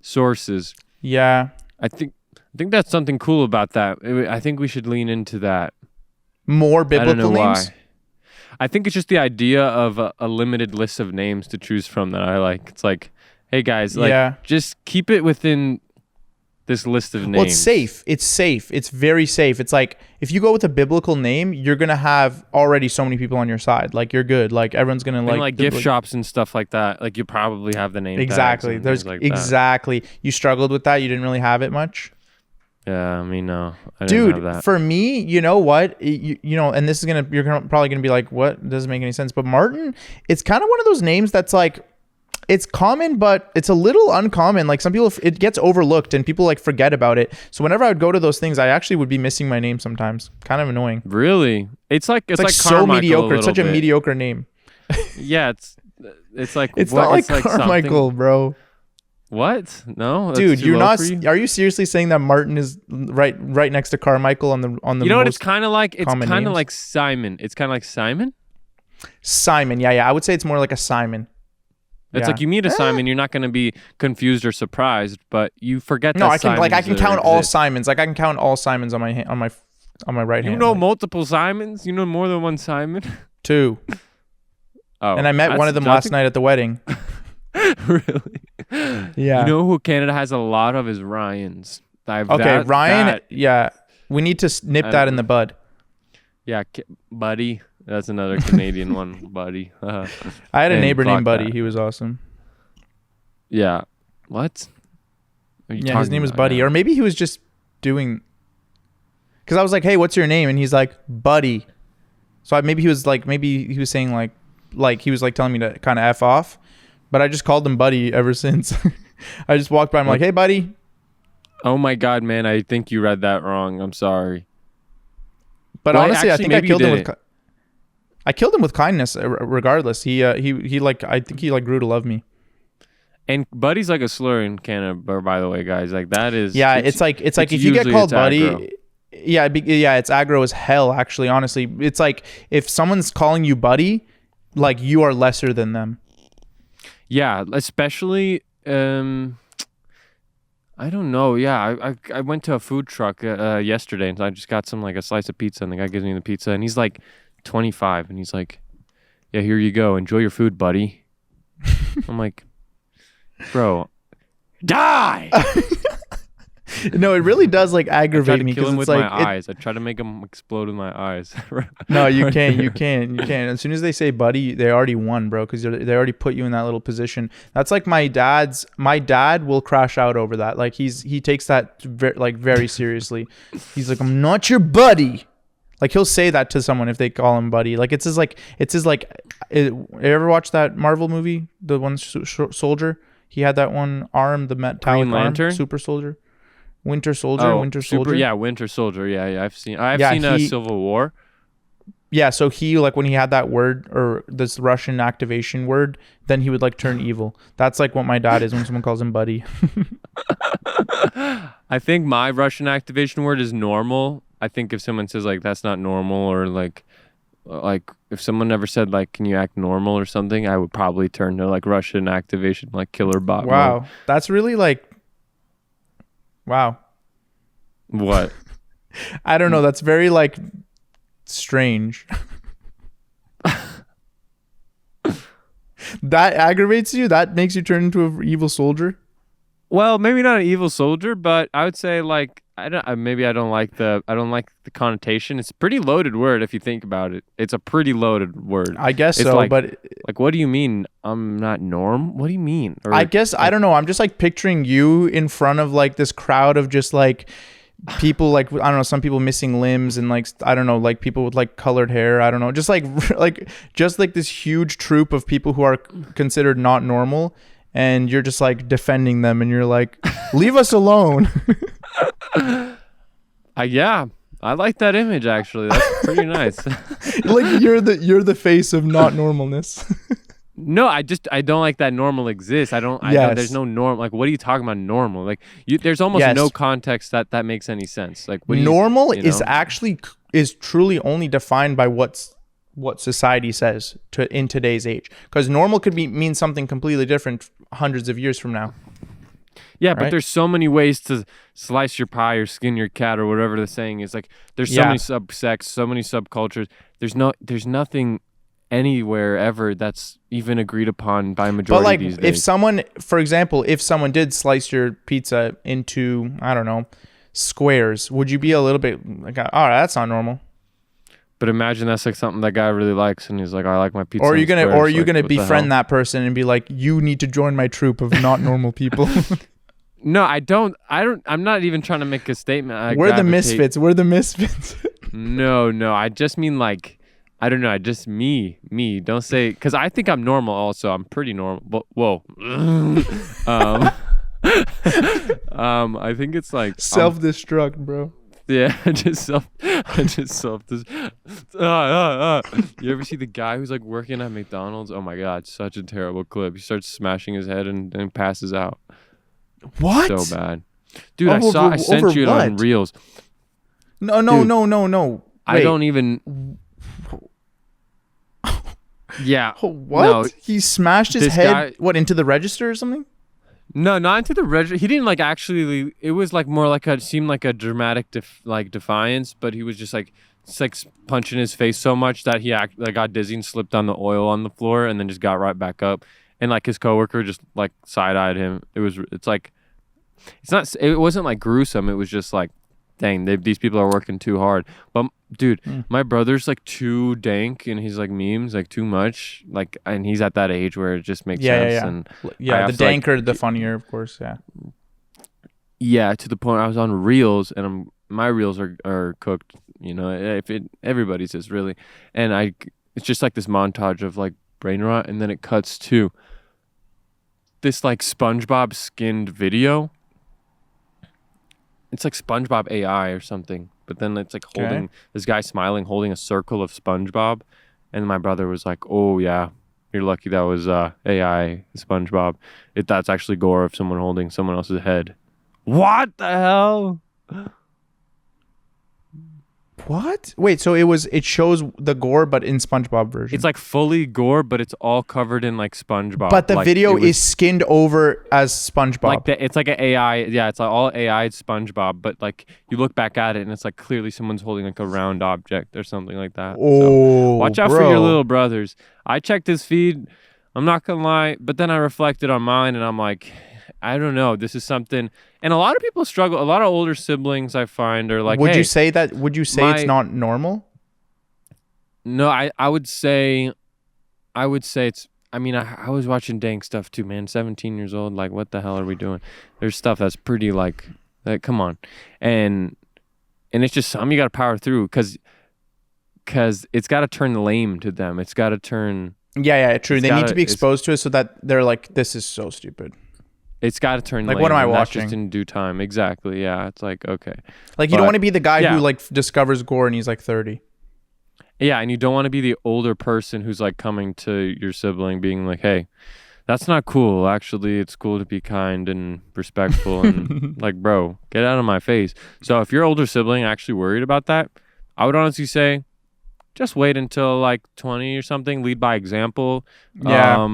sources. Yeah. I think that's something cool about that. I think we should lean into that. More I don't biblical know names? why. I think it's just the idea of a limited list of names to choose from that I like. It's like, hey guys, like just keep it within this list of names. Well, it's safe. It's safe. It's very safe. It's like if you go with a biblical name, you're gonna have already so many people on your side. Like you're good. Like everyone's gonna like gift shops and stuff like that. Like you probably have the name. Exactly. There's like exactly. That. You struggled with that. You didn't really have it much. Yeah, I mean, no, I didn't have that. For me, you know what, you know, and this is probably gonna be like, what doesn't make any sense? But Martin, it's kind of one of those names that's like. It's common, but it's a little uncommon. Like some people, it gets overlooked and people like forget about it. So whenever I would go to those things, I actually would be missing my name sometimes. Kind of annoying. Really? It's like so mediocre. It's such a mediocre name. Yeah, it's like it's not like Carmichael, something... bro. What? No, dude, you're not. Are you seriously saying that Martin is right next to Carmichael on the? You know what? It's kind of like like Simon. It's kind of like Simon. Simon, yeah. I would say it's more like a Simon. It's like you meet a Simon, you're not going to be confused or surprised, but you forget that. No, I can count all Simons. Like I can count all Simons on my right hand. You know multiple Simons? You know more than one Simon? 2. Oh, and I met one of them last night at the wedding. Really? Yeah. You know who Canada has a lot of is Ryans. Ryan. Yeah, we need to nip that in the bud. Yeah, Buddy. That's another Canadian one, Buddy. I had a neighbor named Buddy. He was awesome. Yeah. What? Yeah, his name was Buddy. Or maybe he was just doing... Because I was like, hey, what's your name? And he's like, Buddy. So maybe he was saying like he was like telling me to kind of F off. But I just called him Buddy ever since. I just walked by him like, hey, Buddy. Oh my God, man. I think you read that wrong. I'm sorry. But honestly, I think I killed him with... I killed him with kindness, regardless. He like I think he like grew to love me. And Buddy's like a slur in Canada, by the way, guys. Like that is. Yeah, it's like if you get called Buddy, aggro. It's aggro as hell. Actually, honestly, it's like if someone's calling you Buddy, like you are lesser than them. Yeah, especially. I don't know. Yeah, I went to a food truck yesterday, and I just got a slice of pizza, and the guy gives me the pizza, and he's like 25, and he's like, yeah, here you go, enjoy your food, buddy. I'm like, bro, die. No, it really does like aggravate me because with my eyes. I try to make him explode with my eyes. No, you can't. As soon as they say buddy, they already won, bro, because they already put you in that little position. That's like my dad will crash out over that. Like he takes that very seriously. He's like, I'm not your buddy. Like he'll say that to someone if they call him buddy. Like it's his you ever watch that Marvel movie, the one soldier? He had that one arm, the metallic arm, super soldier. Winter Soldier. Winter Soldier. Yeah, I've seen Civil War. Yeah, so he like when he had that word or this Russian activation word, then he would like turn evil. That's like what my dad is when someone calls him buddy. I think my Russian activation word is normal. I think if someone says like that's not normal, or like if someone ever said like can you act normal or something, I would probably turn to like Russian activation, like killer bot. Wow, mode. That's really like. Wow. What? I don't know. That's very like strange. That aggravates you? That makes you turn into an evil soldier? Well, maybe not an evil soldier, but I would say like I don't like the connotation. It's a pretty loaded word if you think about it. It's a pretty loaded word. I guess it's so, like, but what do you mean I'm not norm? What do you mean? Or, I guess I don't know. I'm just like picturing you in front of like this crowd of just like people like I don't know, some people missing limbs and like I don't know, like people with like colored hair. I don't know, just like this huge troop of people who are considered not normal. And you're just like defending them, and you're like, "Leave us alone." Yeah, I like that image actually. That's pretty nice. Like you're the face of not normalness. No, I don't like that normal exists. I don't. There's no norm. Like, what are you talking about? Normal? Like, there's almost no context that makes any sense. Like, normal is actually truly only defined by what society says in today's age, because normal could mean something completely different hundreds of years from now. Yeah, right? But there's so many ways to slice your pie or skin your cat or whatever the saying is. Like there's so many subsects, so many subcultures. There's nothing anywhere ever that's even agreed upon by a But majority like, these if days. someone, for example, if someone did slice your pizza into, I don't know, squares, would you be a little bit like, all right, that's not normal? But imagine that's like something that guy really likes, and he's like, I like my pizza. Or are you in gonna, squares. or are you Like, gonna what the befriend hell? that person and be like, you need to join my troop of not normal people? No, I don't. I'm not even trying to make a statement. We're the misfits. We're the misfits. No. I just mean like, I don't know. I just me. Don't say, because I think I'm normal. Also, I'm pretty normal. But whoa. I think it's like Self-destruct, bro. yeah, I just self. This. You ever see the guy who's like working at McDonald's? Oh my God, such a terrible clip. He starts smashing his head and passes out. What? So bad, dude. Over- I sent over you it on what? Reels. No. I Wait. don't even. Yeah. What? No, He smashed his this head. guy- What, into the register or something? no, not into the register. He didn't like actually. It was like more like seemed like a dramatic defiance, but he was just like punching his face so much that he got dizzy and slipped on the oil on the floor, and then just got right back up. And like his coworker just like side-eyed him. It's like, it wasn't like gruesome. It was just like, dang, these people are working too hard. But dude, my brother's like too dank and he's like memes, like too much. Like, and he's at that age where it just makes sense. Yeah. And Yeah, I the have to, like, danker, the funnier, of course. Yeah. yeah, to the point I was on Reels and my Reels are cooked, you know, everybody's is really. And it's just like this montage of like brain rot, and then it cuts to this like SpongeBob skinned video. It's like SpongeBob AI or something, but then it's like holding this guy smiling, holding a circle of SpongeBob, and my brother was like, "Oh yeah, you're lucky that was AI SpongeBob. That's actually gore of someone holding someone else's head." What the hell? What? Wait, so it shows the gore, but in SpongeBob version. It's like fully gore, but it's all covered in like SpongeBob. but the like, video it was, is skinned over as SpongeBob. like it's like an AI. Yeah, it's like all AI SpongeBob, but like you look back at it and it's like clearly someone's holding like a round object or something like that. Oh, watch out for your little brothers. I checked his feed. I'm not gonna lie, but then I reflected on mine and I'm like, I don't know. This is something, and a lot of people struggle. A lot of older siblings I find are like, would hey, you say that? Would you say it's my- not normal? No, I would say it's. I mean, I was watching dank stuff too, man. 17 years old, like, what the hell are we doing? There's stuff that's pretty like, come on, and it's just something you got to power through because it's got to turn lame to them. It's got to turn. Yeah, true. It's They need gotta- to be exposed to it so that they're like, this is so stupid. It's got to turn Like, lame. what am I and that's watching? just in due time. Exactly. Yeah. It's like, okay. Like, you But- don't want to be the guy yeah. who like discovers gore and he's like 30. Yeah, and you don't want to be the older person who's like coming to your sibling being like, hey, that's not cool. Actually, it's cool to be kind and respectful and like, bro, get out of my face. So if your older sibling actually worried about that, I would honestly say just wait until like 20 or something, lead by example. Yeah.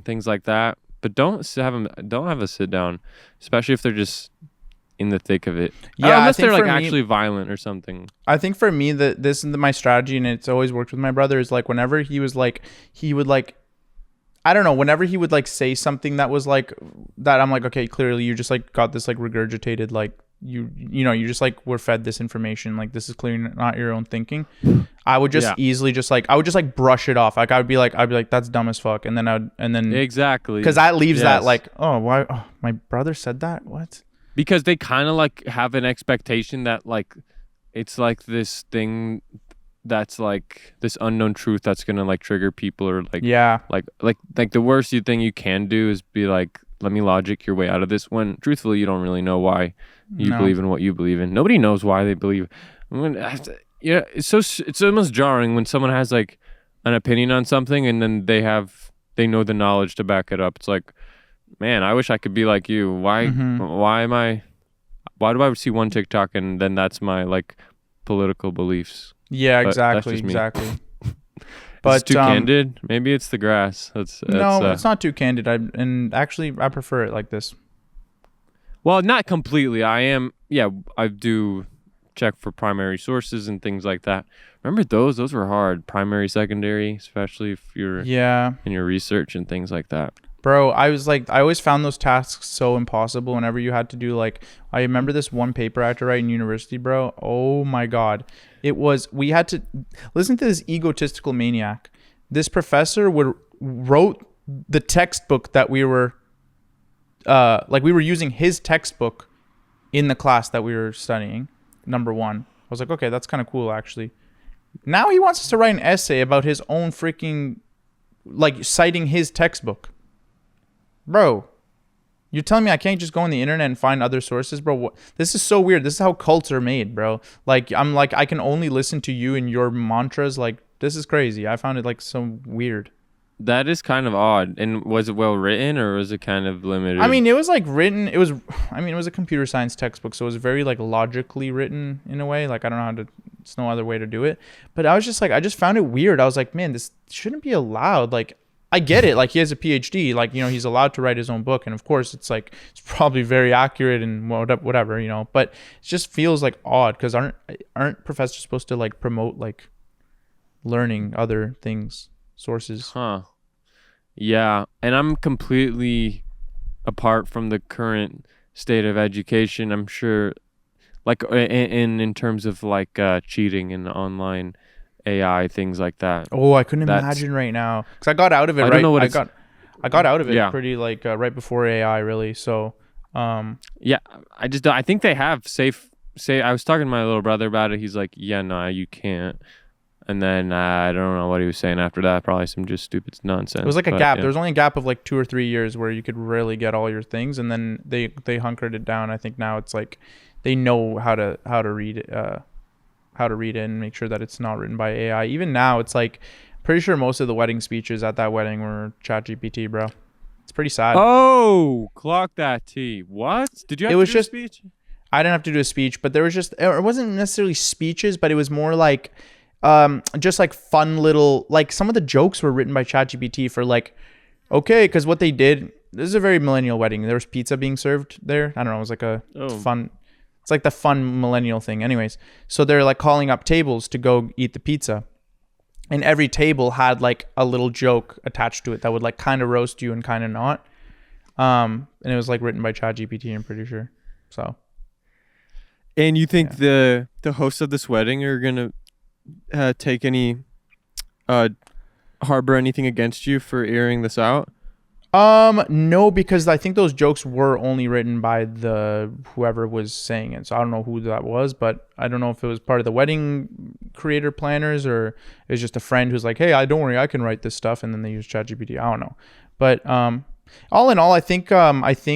Things like that. But don't have a sit down, especially if they're just in the thick of it. Yeah, unless I think they're like for me- actually violent or something. I think for me that this is my strategy, and it's always worked with my brother, is like whenever he would like, I don't know, whenever he would like say something that was like that, I'm like, okay, clearly you just like got this like regurgitated, like you know, you just like were fed this information, like this is clearly not your own thinking. I would just easily just like, I would just like brush it off. Like I'd be like that's dumb as fuck, and then Exactly. because that leaves that Yes. like, oh, why? Oh, my brother said that. What? Because they kind of like have an expectation that like it's like this thing that's like this unknown truth that's gonna like trigger people or like Yeah. like the worst thing you can do is be like, let me logic your way out of this, when truthfully you don't really know why you No. believe in what you believe in. Nobody knows why they believe. Yeah, it's almost jarring when someone has like an opinion on something and then they know the knowledge to back it up. It's like, man, I wish I could be like you. Why do I see one TikTok and then that's my like political beliefs? Yeah, But that's exactly. just me. Exactly. But it's too candid. Maybe it's the grass. No, it's not too candid. And actually I prefer it like this. Well, not completely. I do check for primary sources and things like that. Remember those? Those were hard. Primary, secondary, especially if you're Yeah. in your research and things like that. Bro, I always found those tasks so impossible whenever you had to do like, I remember this one paper I had to write in university, bro. Oh my God. We had to listen to this egotistical maniac. This professor wrote the textbook that we were using his textbook in the class that we were studying. Number one. I was like, okay, that's kind of cool actually. Now he wants us to write an essay about his own freaking, like, citing his textbook. Bro, you're telling me I can't just go on the internet and find other sources, bro? This is so weird. This is how cults are made, bro. Like, I'm like, I can only listen to you and your mantras. Like, this is crazy. I found it like so weird. That is kind of odd. And was it well written or was it kind of limited? I mean, it was like written. It was a computer science textbook, so it was very like logically written in a way. Like, I don't know how to. It's no other way to do it. But I was just like, I just found it weird. I was like, man, this shouldn't be allowed. Like, I get it. Like, he has a PhD. Like, he's allowed to write his own book. And of course, it's like, it's probably very accurate and whatever, But it just feels like odd because aren't professors supposed to like promote like learning other things, sources? Huh. Yeah. And I'm completely apart from the current state of education. I'm sure, like, in terms of like cheating and online AI, things like that. Oh, I couldn't imagine right now because I got out of it. I got out of it pretty like right before AI, really. So, yeah, I think they have I was talking to my little brother about it. He's like, yeah, no, you can't. And then I don't know what he was saying after that. Probably some just stupid nonsense. It was like a gap. Yeah. There was only a gap of like 2 or 3 years where you could really get all your things, and then they hunkered it down. I think now it's like they know how to read it. How to read it and make sure that it's not written by AI. Even now, it's like pretty sure most of the wedding speeches at that wedding were ChatGPT, bro. It's pretty sad. Oh, clock that T. What? Did you have to do a speech? I didn't have to do a speech, but there was just, it wasn't necessarily speeches, but it was more like just like fun little, like some of the jokes were written by ChatGPT for like, okay, because what they did, this is a very millennial wedding. There was pizza being served there. I don't know. It was like a fun. It's like the fun millennial thing. Anyways, so they're like calling up tables to go eat the pizza. And every table had like a little joke attached to it that would like kind of roast you and kind of not. And it was like written by ChatGPT, I'm pretty sure. So. And you think the hosts of this wedding are going to take any, harbor anything against you for airing this out? No, because I think those jokes were only written by whoever was saying it. So I don't know who that was, but I don't know if it was part of the wedding creator planners or it was just a friend who's like, hey, don't worry, I can write this stuff. And then they use ChatGPT. I don't know. But, all in all, I think, everyone's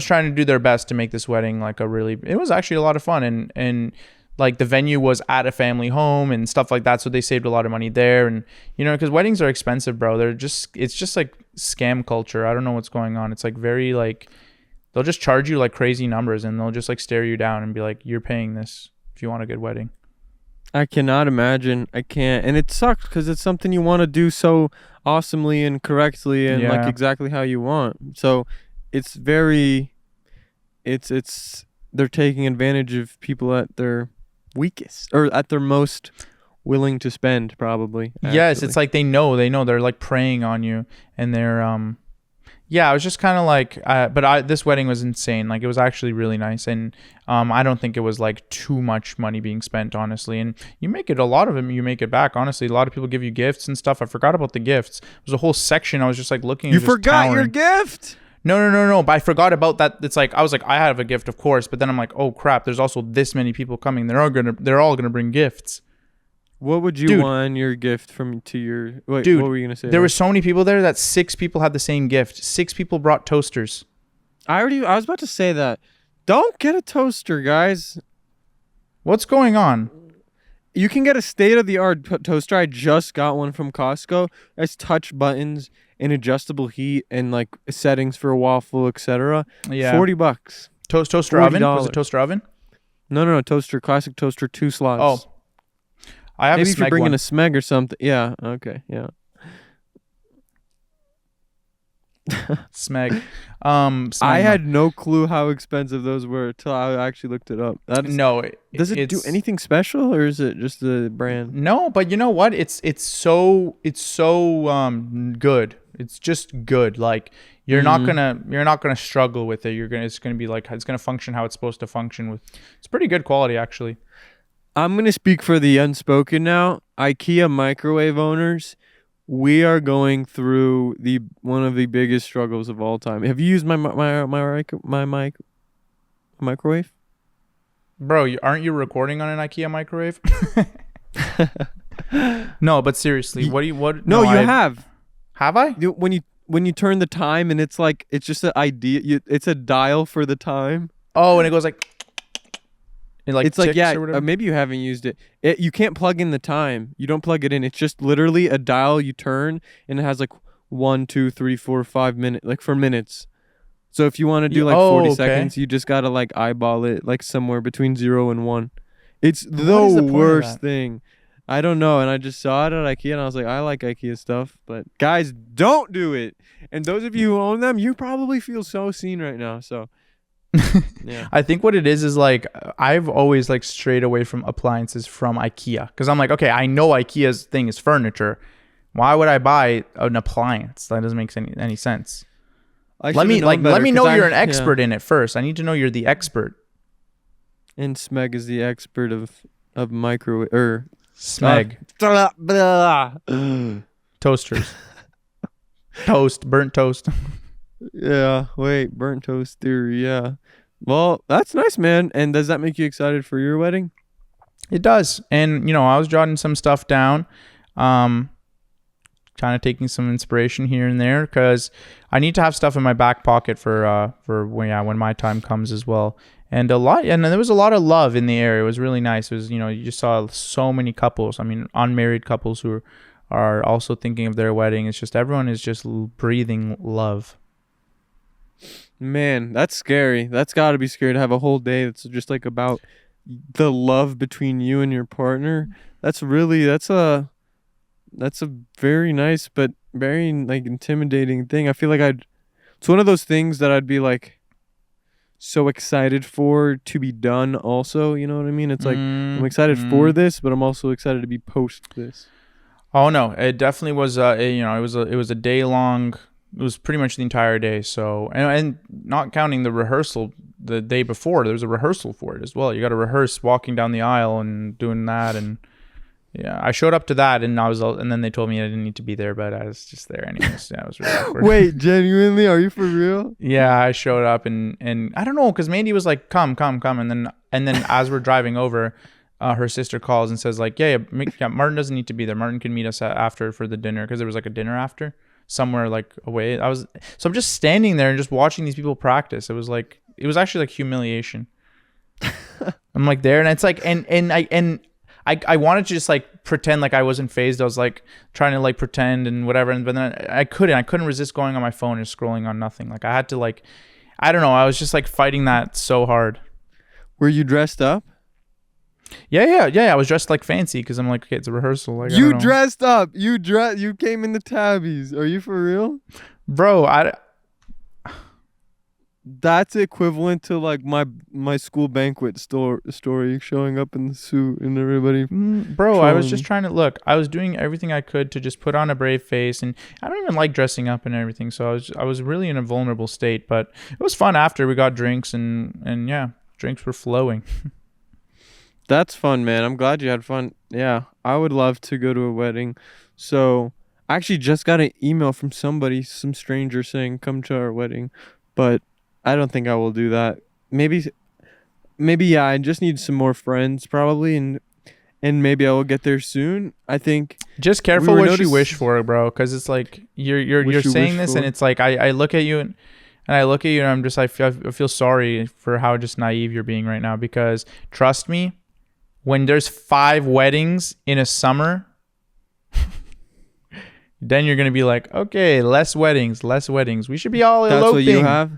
trying to do their best to make this wedding like it was actually a lot of fun and like the venue was at a family home and stuff like that. So they saved a lot of money there. And, because weddings are expensive, bro. It's just like scam culture. I don't know what's going on. It's like very like, they'll just charge you like crazy numbers and they'll just like stare you down and be like, you're paying this if you want a good wedding. I cannot imagine. I can't. And it sucks because it's something you want to do so awesomely and correctly and like exactly how you want. So it's they're taking advantage of people at their weakest or at their most willing to spend, probably. Yes, it's like they know they're like preying on you and they're I was just kind of like this wedding was insane. Like it was actually really nice and I don't think it was like too much money being spent, honestly. And you make it, a lot of them you make it back, honestly. A lot of people give you gifts and stuff. I forgot about the gifts. There's a whole section I was just like looking. You forgot your gift? No. But I forgot about that. It's like I was like, I have a gift, of course. But then I'm like, oh crap, there's also this many people coming. They're all gonna bring gifts. What would you want your gift to your? Wait, dude, what were you gonna say? There were so many people there that 6 people had the same gift. 6 people brought toasters. I was about to say that. Don't get a toaster, guys. What's going on? You can get a state-of-the-art toaster. I just got one from Costco. It's touch buttons and adjustable heat and like settings for a waffle, etc. Yeah, $40. Toaster $40. Oven? Was it toaster oven? No, toaster, classic toaster, 2 slots. Oh, I have maybe a if you're Smeg bringing one. a Smeg or something. Yeah. Okay. Yeah. Smeg. I had no clue how expensive those were till I actually looked it up. No. Does it do anything special, or is it just the brand? No, but you know what? It's so good. It's just good. Like you're not gonna struggle with it. It's gonna be like it's gonna function how it's supposed to function with. It's pretty good quality actually. I'm gonna speak for the unspoken now. IKEA microwave owners, we are going through one of the biggest struggles of all time. Have you used my microwave? Bro, aren't you recording on an IKEA microwave? No, but seriously, what? No, you have. Have I? When you turn the time and it's just an idea. It's a dial for the time. Oh, and it goes like. It's like, yeah, maybe you haven't used it. You can't plug in the time. You don't plug it in. It's just literally a dial you turn, and it has like 1, 2, 3, 4, 5 minutes, like for minutes. So if you want to do like 40 seconds, you just gotta like eyeball it like somewhere between 0 and 1. It's the worst thing. I don't know, and I just saw it at IKEA, and I was like, I like IKEA stuff, but guys, don't do it. And those of you who own them, you probably feel so seen right now. So. Yeah. I think what it is like I've always like strayed away from appliances from IKEA because I'm like, okay, I know IKEA's thing is furniture. Why would I buy an appliance? That doesn't make any sense. Let me know you're an expert in it first. I need to know you're the expert. And Smeg is the expert of microwave or Smeg. Toasters. Burnt toast. Yeah, burnt toast theory, yeah. Well, that's nice, man. And does that make you excited for your wedding? It does. And, I was jotting some stuff down, kind of taking some inspiration here and there because I need to have stuff in my back pocket for when my time comes as well. And there was a lot of love in the area. It was really nice. It was, you just saw so many couples. I mean, unmarried couples who are also thinking of their wedding. It's just everyone is just breathing love. Man, that's scary. That's got to be scary to have a whole day that's just like about the love between you and your partner. That's a very nice but very like intimidating thing. I feel like it's one of those things that I'd be like so excited for to be done also, you know what I mean? It's like I'm excited for this, but I'm also excited to be post this. Oh no, it definitely was it was a day long. It was pretty much the entire day. So, and not counting the rehearsal the day before, there was a rehearsal for it as well. You got to rehearse walking down the aisle and doing that. And yeah, I showed up to that and then they told me I didn't need to be there, but I was just there anyways. Yeah, it was really awkward. Wait, genuinely? Are you for real? Yeah, I showed up and I don't know, because Mandy was like, come. And then as we're driving over, her sister calls and says like, yeah, Martin doesn't need to be there. Martin can meet us after for the dinner, because there was like a dinner after. Somewhere like away. So I'm just standing there and just watching these people practice. It was actually like humiliation. I'm like there, and it's like and I wanted to just like pretend like I wasn't phased. I was like trying to like pretend and whatever, but then I couldn't resist going on my phone and scrolling on nothing. Like I had to like, I don't know, I was just like fighting that so hard. Were you dressed up? Yeah. I was dressed like fancy because I'm like, okay, it's a rehearsal. Like, you dressed up. You came in the tabbies. Are you for real, bro? That's equivalent to like my school banquet story, showing up in the suit and everybody. Bro, I was just trying to look. I was doing everything I could to just put on a brave face, and I don't even like dressing up and everything. So I was really in a vulnerable state, but it was fun after we got drinks and yeah, drinks were flowing. That's fun, man. I'm glad you had fun. Yeah, I would love to go to a wedding. So I actually just got an email from some stranger saying, come to our wedding. But I don't think I will do that. Maybe, yeah, I just need some more friends probably. And maybe I will get there soon. I think. Just careful what you wish for, bro. Because it's like, you're saying this and it's like, I look at you and I'm just, I feel sorry for how just naive you're being right now. Because trust me, when there's 5 weddings in a summer, then you're going to be like, okay, less weddings. We should be all eloping. That's what you have?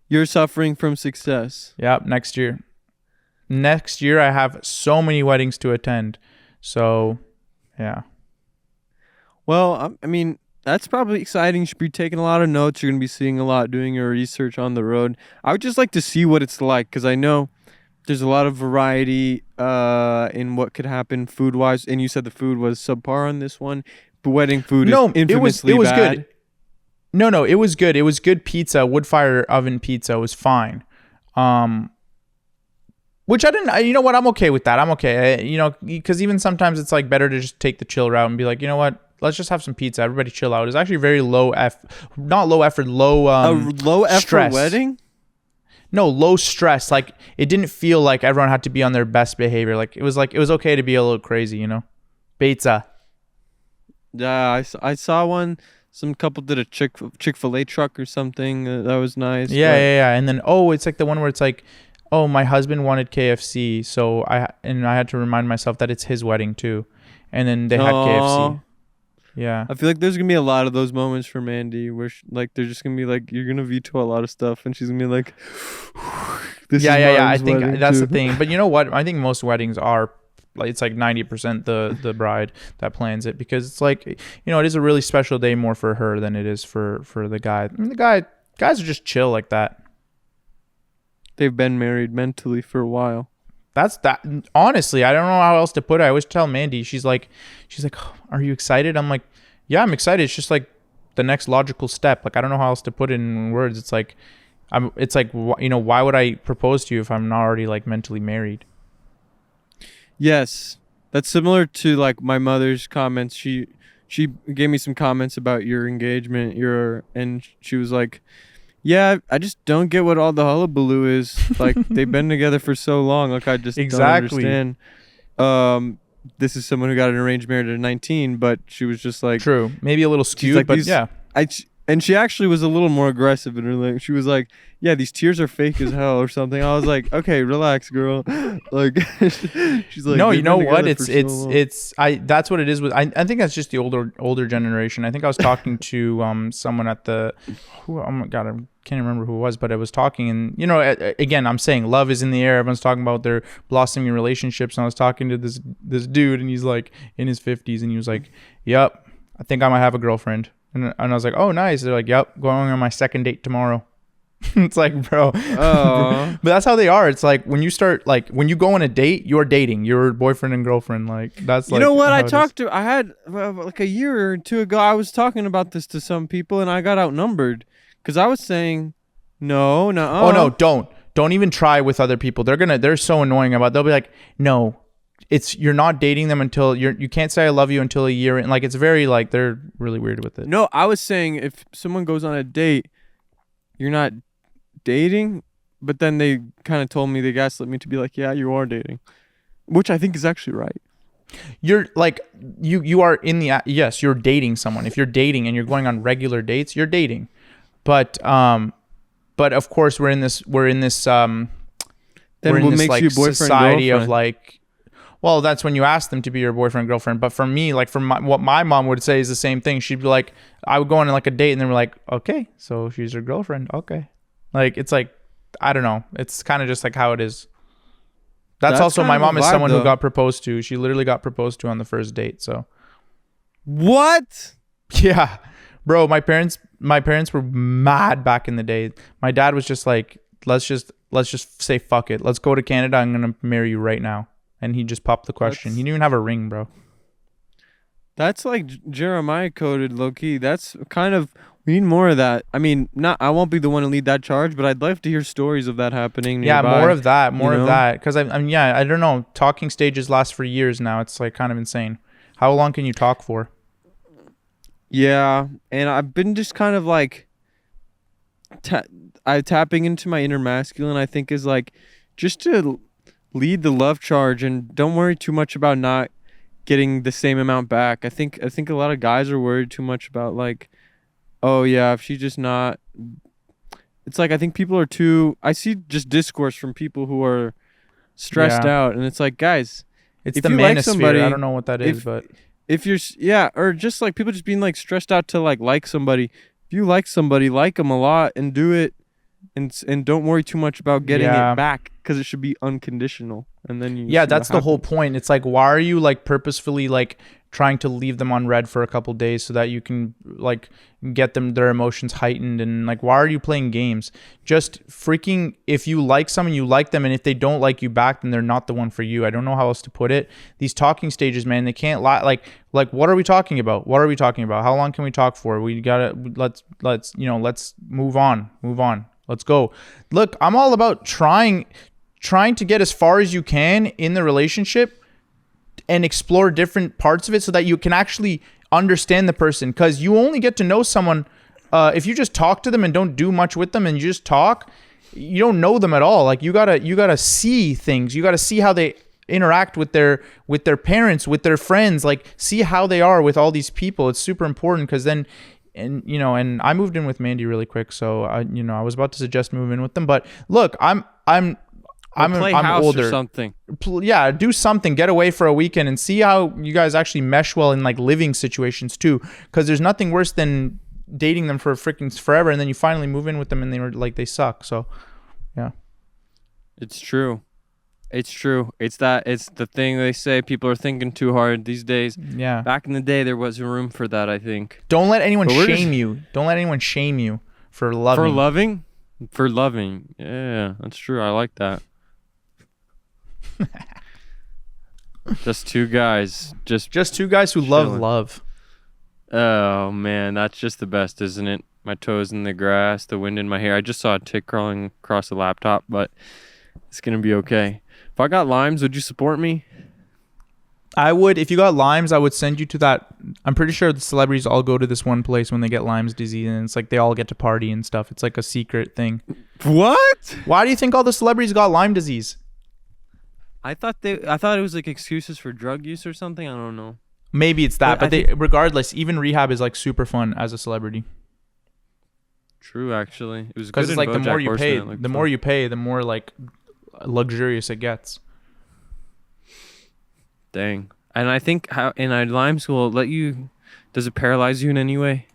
You're suffering from success. Yep, next year. Next year, I have so many weddings to attend. So, yeah. Well, I mean, That's probably exciting. You should be taking a lot of notes. You're going to be seeing a lot, doing your research on the road. I would just like to see what it's like because I know there's a lot of variety in what could happen food-wise. And you said the food was subpar on this one. But wedding food is No, infamously it was bad. good. No, it was good. It was good pizza. Wood fire oven pizza was fine. Which you know what? I'm okay with that. I'm okay. You know, because even sometimes it's like better to just take the chill route and be like, you know what? Let's just have some pizza. Everybody chill out. It's actually very low not low effort, low A low effort stress. wedding? No, low stress. Like it didn't feel like everyone had to be on their best behavior. Like it was okay to be a little crazy, you know. Pizza. Yeah, I saw one. Some couple did a Chick-fil-A truck or something. That was nice. Yeah. And then it's like the one where it's like, oh, my husband wanted KFC, so I had to remind myself that it's his wedding too, and then they had KFC. Yeah, I feel like there's gonna be a lot of those moments for Mandy where like they're just gonna be like, you're gonna veto a lot of stuff, and she's gonna be like, this yeah. is I Mom's think wedding that's too. the thing. But you know what? I think most weddings are like it's like 90% the bride that plans it, because it's like, you know, it is a really special day more for her than it is for the guy. I mean, guys are just chill like that. They've been married mentally for a while. That's that. Honestly, I don't know how else to put it. I always tell Mandy, she's like, oh, are you excited? I'm like, yeah, I'm excited. It's just like the next logical step. Like, I don't know how else to put it in words. It's like, you know, why would I propose to you if I'm not already like mentally married? Yes, that's similar to like my mother's comments. She gave me some comments about your engagement. And she was like, yeah, I just don't get what all the hullabaloo is. Like, they've been together for so long. Like, I just Exactly. don't understand. This is someone who got an arranged marriage at 19, but she was just like, True, maybe a little skewed, like, but yeah. And she actually was a little more aggressive in her language. She was like, yeah, these tears are fake as hell or something. I was like, okay, relax, girl. Like, she's like, No, you "They've know been what? together for so long." That's what it is with. I think that's just the older generation. I think I was talking to someone at oh my god, I can't remember who it was, but I was talking, and you know, again, I'm saying love is in the air. Everyone's talking about their blossoming relationships, and I was talking to this dude, and he's like in his 50s, and he was like, "Yep, I think I might have a girlfriend." And I was like, "Oh, nice." They're like, "Yep, going on my second date tomorrow." It's like, bro. Oh. But that's how they are. It's like when you go on a date, you're dating your boyfriend and girlfriend. Like that's like, You know what? I how had like a year or two ago, I was talking about this to some people and I got outnumbered because I was saying, no. Oh no, don't even try with other people. They're so annoying about it. They'll be like, no, you're not dating them until you can't say I love you until a year. And like, it's very like, they're really weird with it. No, I was saying if someone goes on a date, you're not dating, but then they kind of told me, they gaslit me to be like, yeah, you are dating, which I think is actually right. You're like, you are yes, you're dating someone. If you're dating and you're going on regular dates, you're dating. But of course we're in this Then we're in what this makes like you boyfriend, society girlfriend? of like, well, that's when you ask them to be your boyfriend, girlfriend. But for me, like what my mom would say is the same thing. She'd be like, I would go on like a date and then we're like, okay, so she's your girlfriend. Okay. Like, it's like, I don't know. It's kind of just like how it is. That's also, my kind of a mom is vibe, someone who though. got proposed to. She literally got proposed to on the first date. So What? yeah, bro, my parents were mad back in the day. My dad was just like, let's just say fuck it. Let's go to Canada. I'm going to marry you right now. And he just popped the question. He didn't even have a ring, bro. That's like Jeremiah coded, low key. That's kind of, we need more of that. I mean, I won't be the one to lead that charge, but I'd love to hear stories of that happening Yeah, nearby, more of that. you know? Because yeah, I don't know. Talking stages last for years now. It's like kind of insane. How long can you talk for? Yeah, and I've been just kind of like, tapping into my inner masculine, I think, is like just to lead the love charge and don't worry too much about not getting the same amount back. I think a lot of guys are worried too much about like, oh yeah, if she's just not. It's like, I think people are too. I see just discourse from people who are stressed out, and it's like, guys, It's if the you like manosphere. somebody, I don't know what that is, but if you're or just like people just being like stressed out to like somebody. If you like somebody, like them a lot and do it, and don't worry too much about getting it back, because it should be unconditional. And then you yeah, that's the whole point. It's like, why are you like purposefully like trying to leave them on red for a couple days so that you can like get their emotions heightened. And like, why are you playing games? Just freaking, if you like someone, you like them, and if they don't like you back, then they're not the one for you. I don't know how else to put it. These talking stages, man, they can't lie. Like what are we talking about? What are we talking about? How long can we talk for? We gotta let's move on. Let's go. Look, I'm all about trying to get as far as you can in the relationship and explore different parts of it so that you can actually understand the person, because you only get to know someone if you just talk to them and don't do much with them and you just talk. You don't know them at all. Like you gotta see things. You gotta see how they interact with their parents, with their friends. Like see how they are with all these people. It's super important, because then, and and I moved in with Mandy really quick, so I was about to suggest moving in with them, but look, I'm play house older. Or something. Yeah, do something. Get away for a weekend and see how you guys actually mesh well in like living situations too. Because there's nothing worse than dating them for freaking forever, and then you finally move in with them and they suck. So, yeah, it's true. It's the thing they say. People are thinking too hard these days. Yeah. Back in the day, there wasn't room for that, I think. Don't let anyone shame you. Don't let anyone shame you for loving. For loving. Yeah, that's true. I like that. Just two guys. Just two guys who love. Oh man, that's just the best, isn't it? My toes in the grass, the wind in my hair. I just saw a tick crawling across the laptop, but it's gonna be okay. If I got limes, would you support me? I would. If you got limes, I would send you to that. I'm pretty sure the celebrities all go to this one place when they get Lyme's disease, and it's like they all get to party and stuff. It's like a secret thing. What? Why do you think all the celebrities got Lyme disease? I thought it was like excuses for drug use or something. I don't know. Maybe it's that, but regardless, even rehab is like super fun as a celebrity. True, actually, it was because good. It's like the more you pay, the more like luxurious it gets. Dang. And I think in Lyme school, does it paralyze you in any way?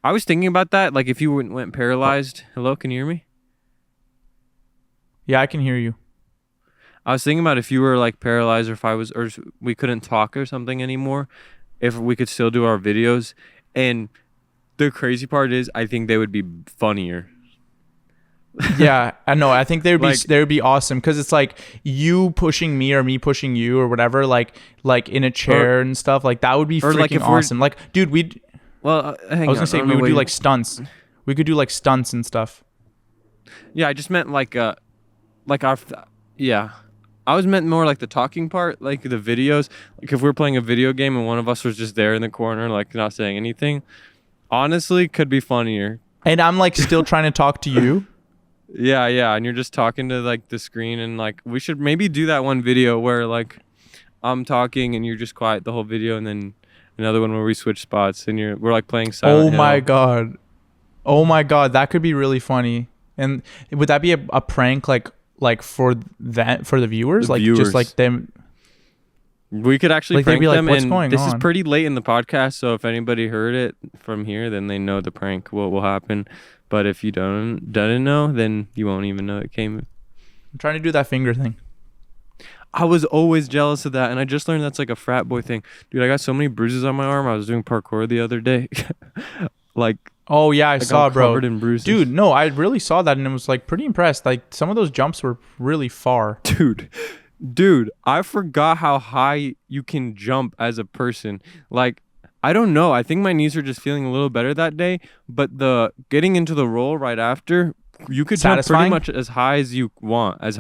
I was thinking about that. Like if you went paralyzed. Hello, can you hear me? Yeah, I can hear you. I was thinking about if you were like paralyzed, or we couldn't talk or something anymore, if we could still do our videos. And the crazy part is, I think they would be funnier. Yeah, I know. I think they would be awesome, because it's like you pushing me or me pushing you or whatever, like in a chair and stuff. Like that would be freaking awesome. Like, dude, I was gonna say we would do like stunts. We could do like stunts and stuff. Yeah, I just meant I was meant more like the talking part, like the videos. Like if we're playing a video game and one of us was just there in the corner, like not saying anything, honestly, could be funnier. And I'm like still trying to talk to you. Yeah, and you're just talking to like the screen, and like we should maybe do that one video where like I'm talking and you're just quiet the whole video, and then another one where we switch spots and we're like playing Silent Hill. Oh my god, that could be really funny. And would that be a prank like for the viewers? Just like them? We could actually prank they'd be them. Like, what's and going this on? Is pretty late in the podcast, so if anybody heard it from here, then they know the prank what will happen. But if you didn't know, then you won't even know it came. I'm trying to do that finger thing. I was always jealous of that, and I just learned that's like a frat boy thing. Dude, I got so many bruises on my arm. I was doing parkour the other day. Like, oh yeah, I saw, bro. Covered in bruises. Dude, no, I really saw that, and I was like pretty impressed. Like some of those jumps were really far. Dude, I forgot how high you can jump as a person. Like, I don't know. I think my knees were just feeling a little better that day, but the getting into the roll right after, you could jump pretty much as high as you want. It's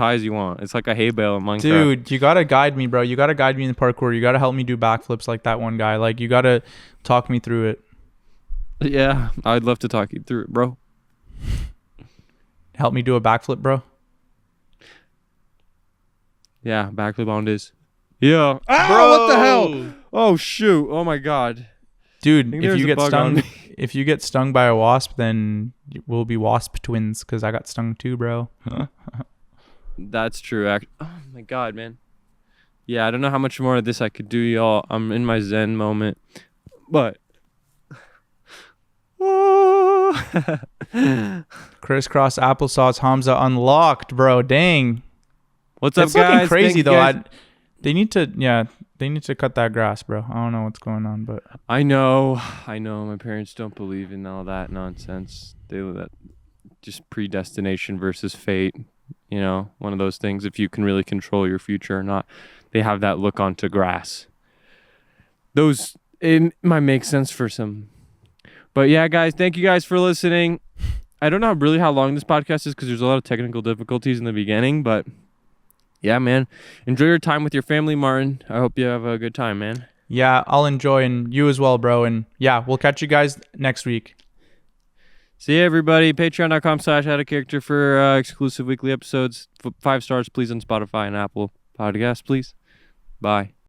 like a hay bale in Minecraft. Dude, you gotta guide me, bro. You gotta guide me in the parkour. You gotta help me do backflips like that one guy. Like, you gotta talk me through it. Yeah, I'd love to talk you through it, bro. Help me do a backflip, bro. Yeah, backflip on this. Yeah. Ah, bro, what the hell? Oh, shoot. Oh, my God. Dude, if you get stung by a wasp, then we'll be wasp twins, because I got stung too, bro. That's true. Oh, my God, man. Yeah, I don't know how much more of this I could do, y'all. I'm in my Zen moment. But... Crisscross applesauce hamzah unlocked, bro. Dang. What's up, it's guys? Looking crazy though. They need to cut that grass, bro. I don't know what's going on, but I know. My parents don't believe in all that nonsense. They that just predestination versus fate. You know, one of those things. If you can really control your future or not, they have that look onto grass. It might make sense for some. But yeah, guys, thank you guys for listening. I don't know really how long this podcast is because there's a lot of technical difficulties in the beginning, but yeah, man. Enjoy your time with your family, Martin. I hope you have a good time, man. yeah, I'll enjoy, and you as well, bro. And yeah, we'll catch you guys next week. See you, everybody. Patreon.com/outofcharacter for exclusive weekly episodes. 5 stars, please, on Spotify and Apple Podcasts, please. Bye.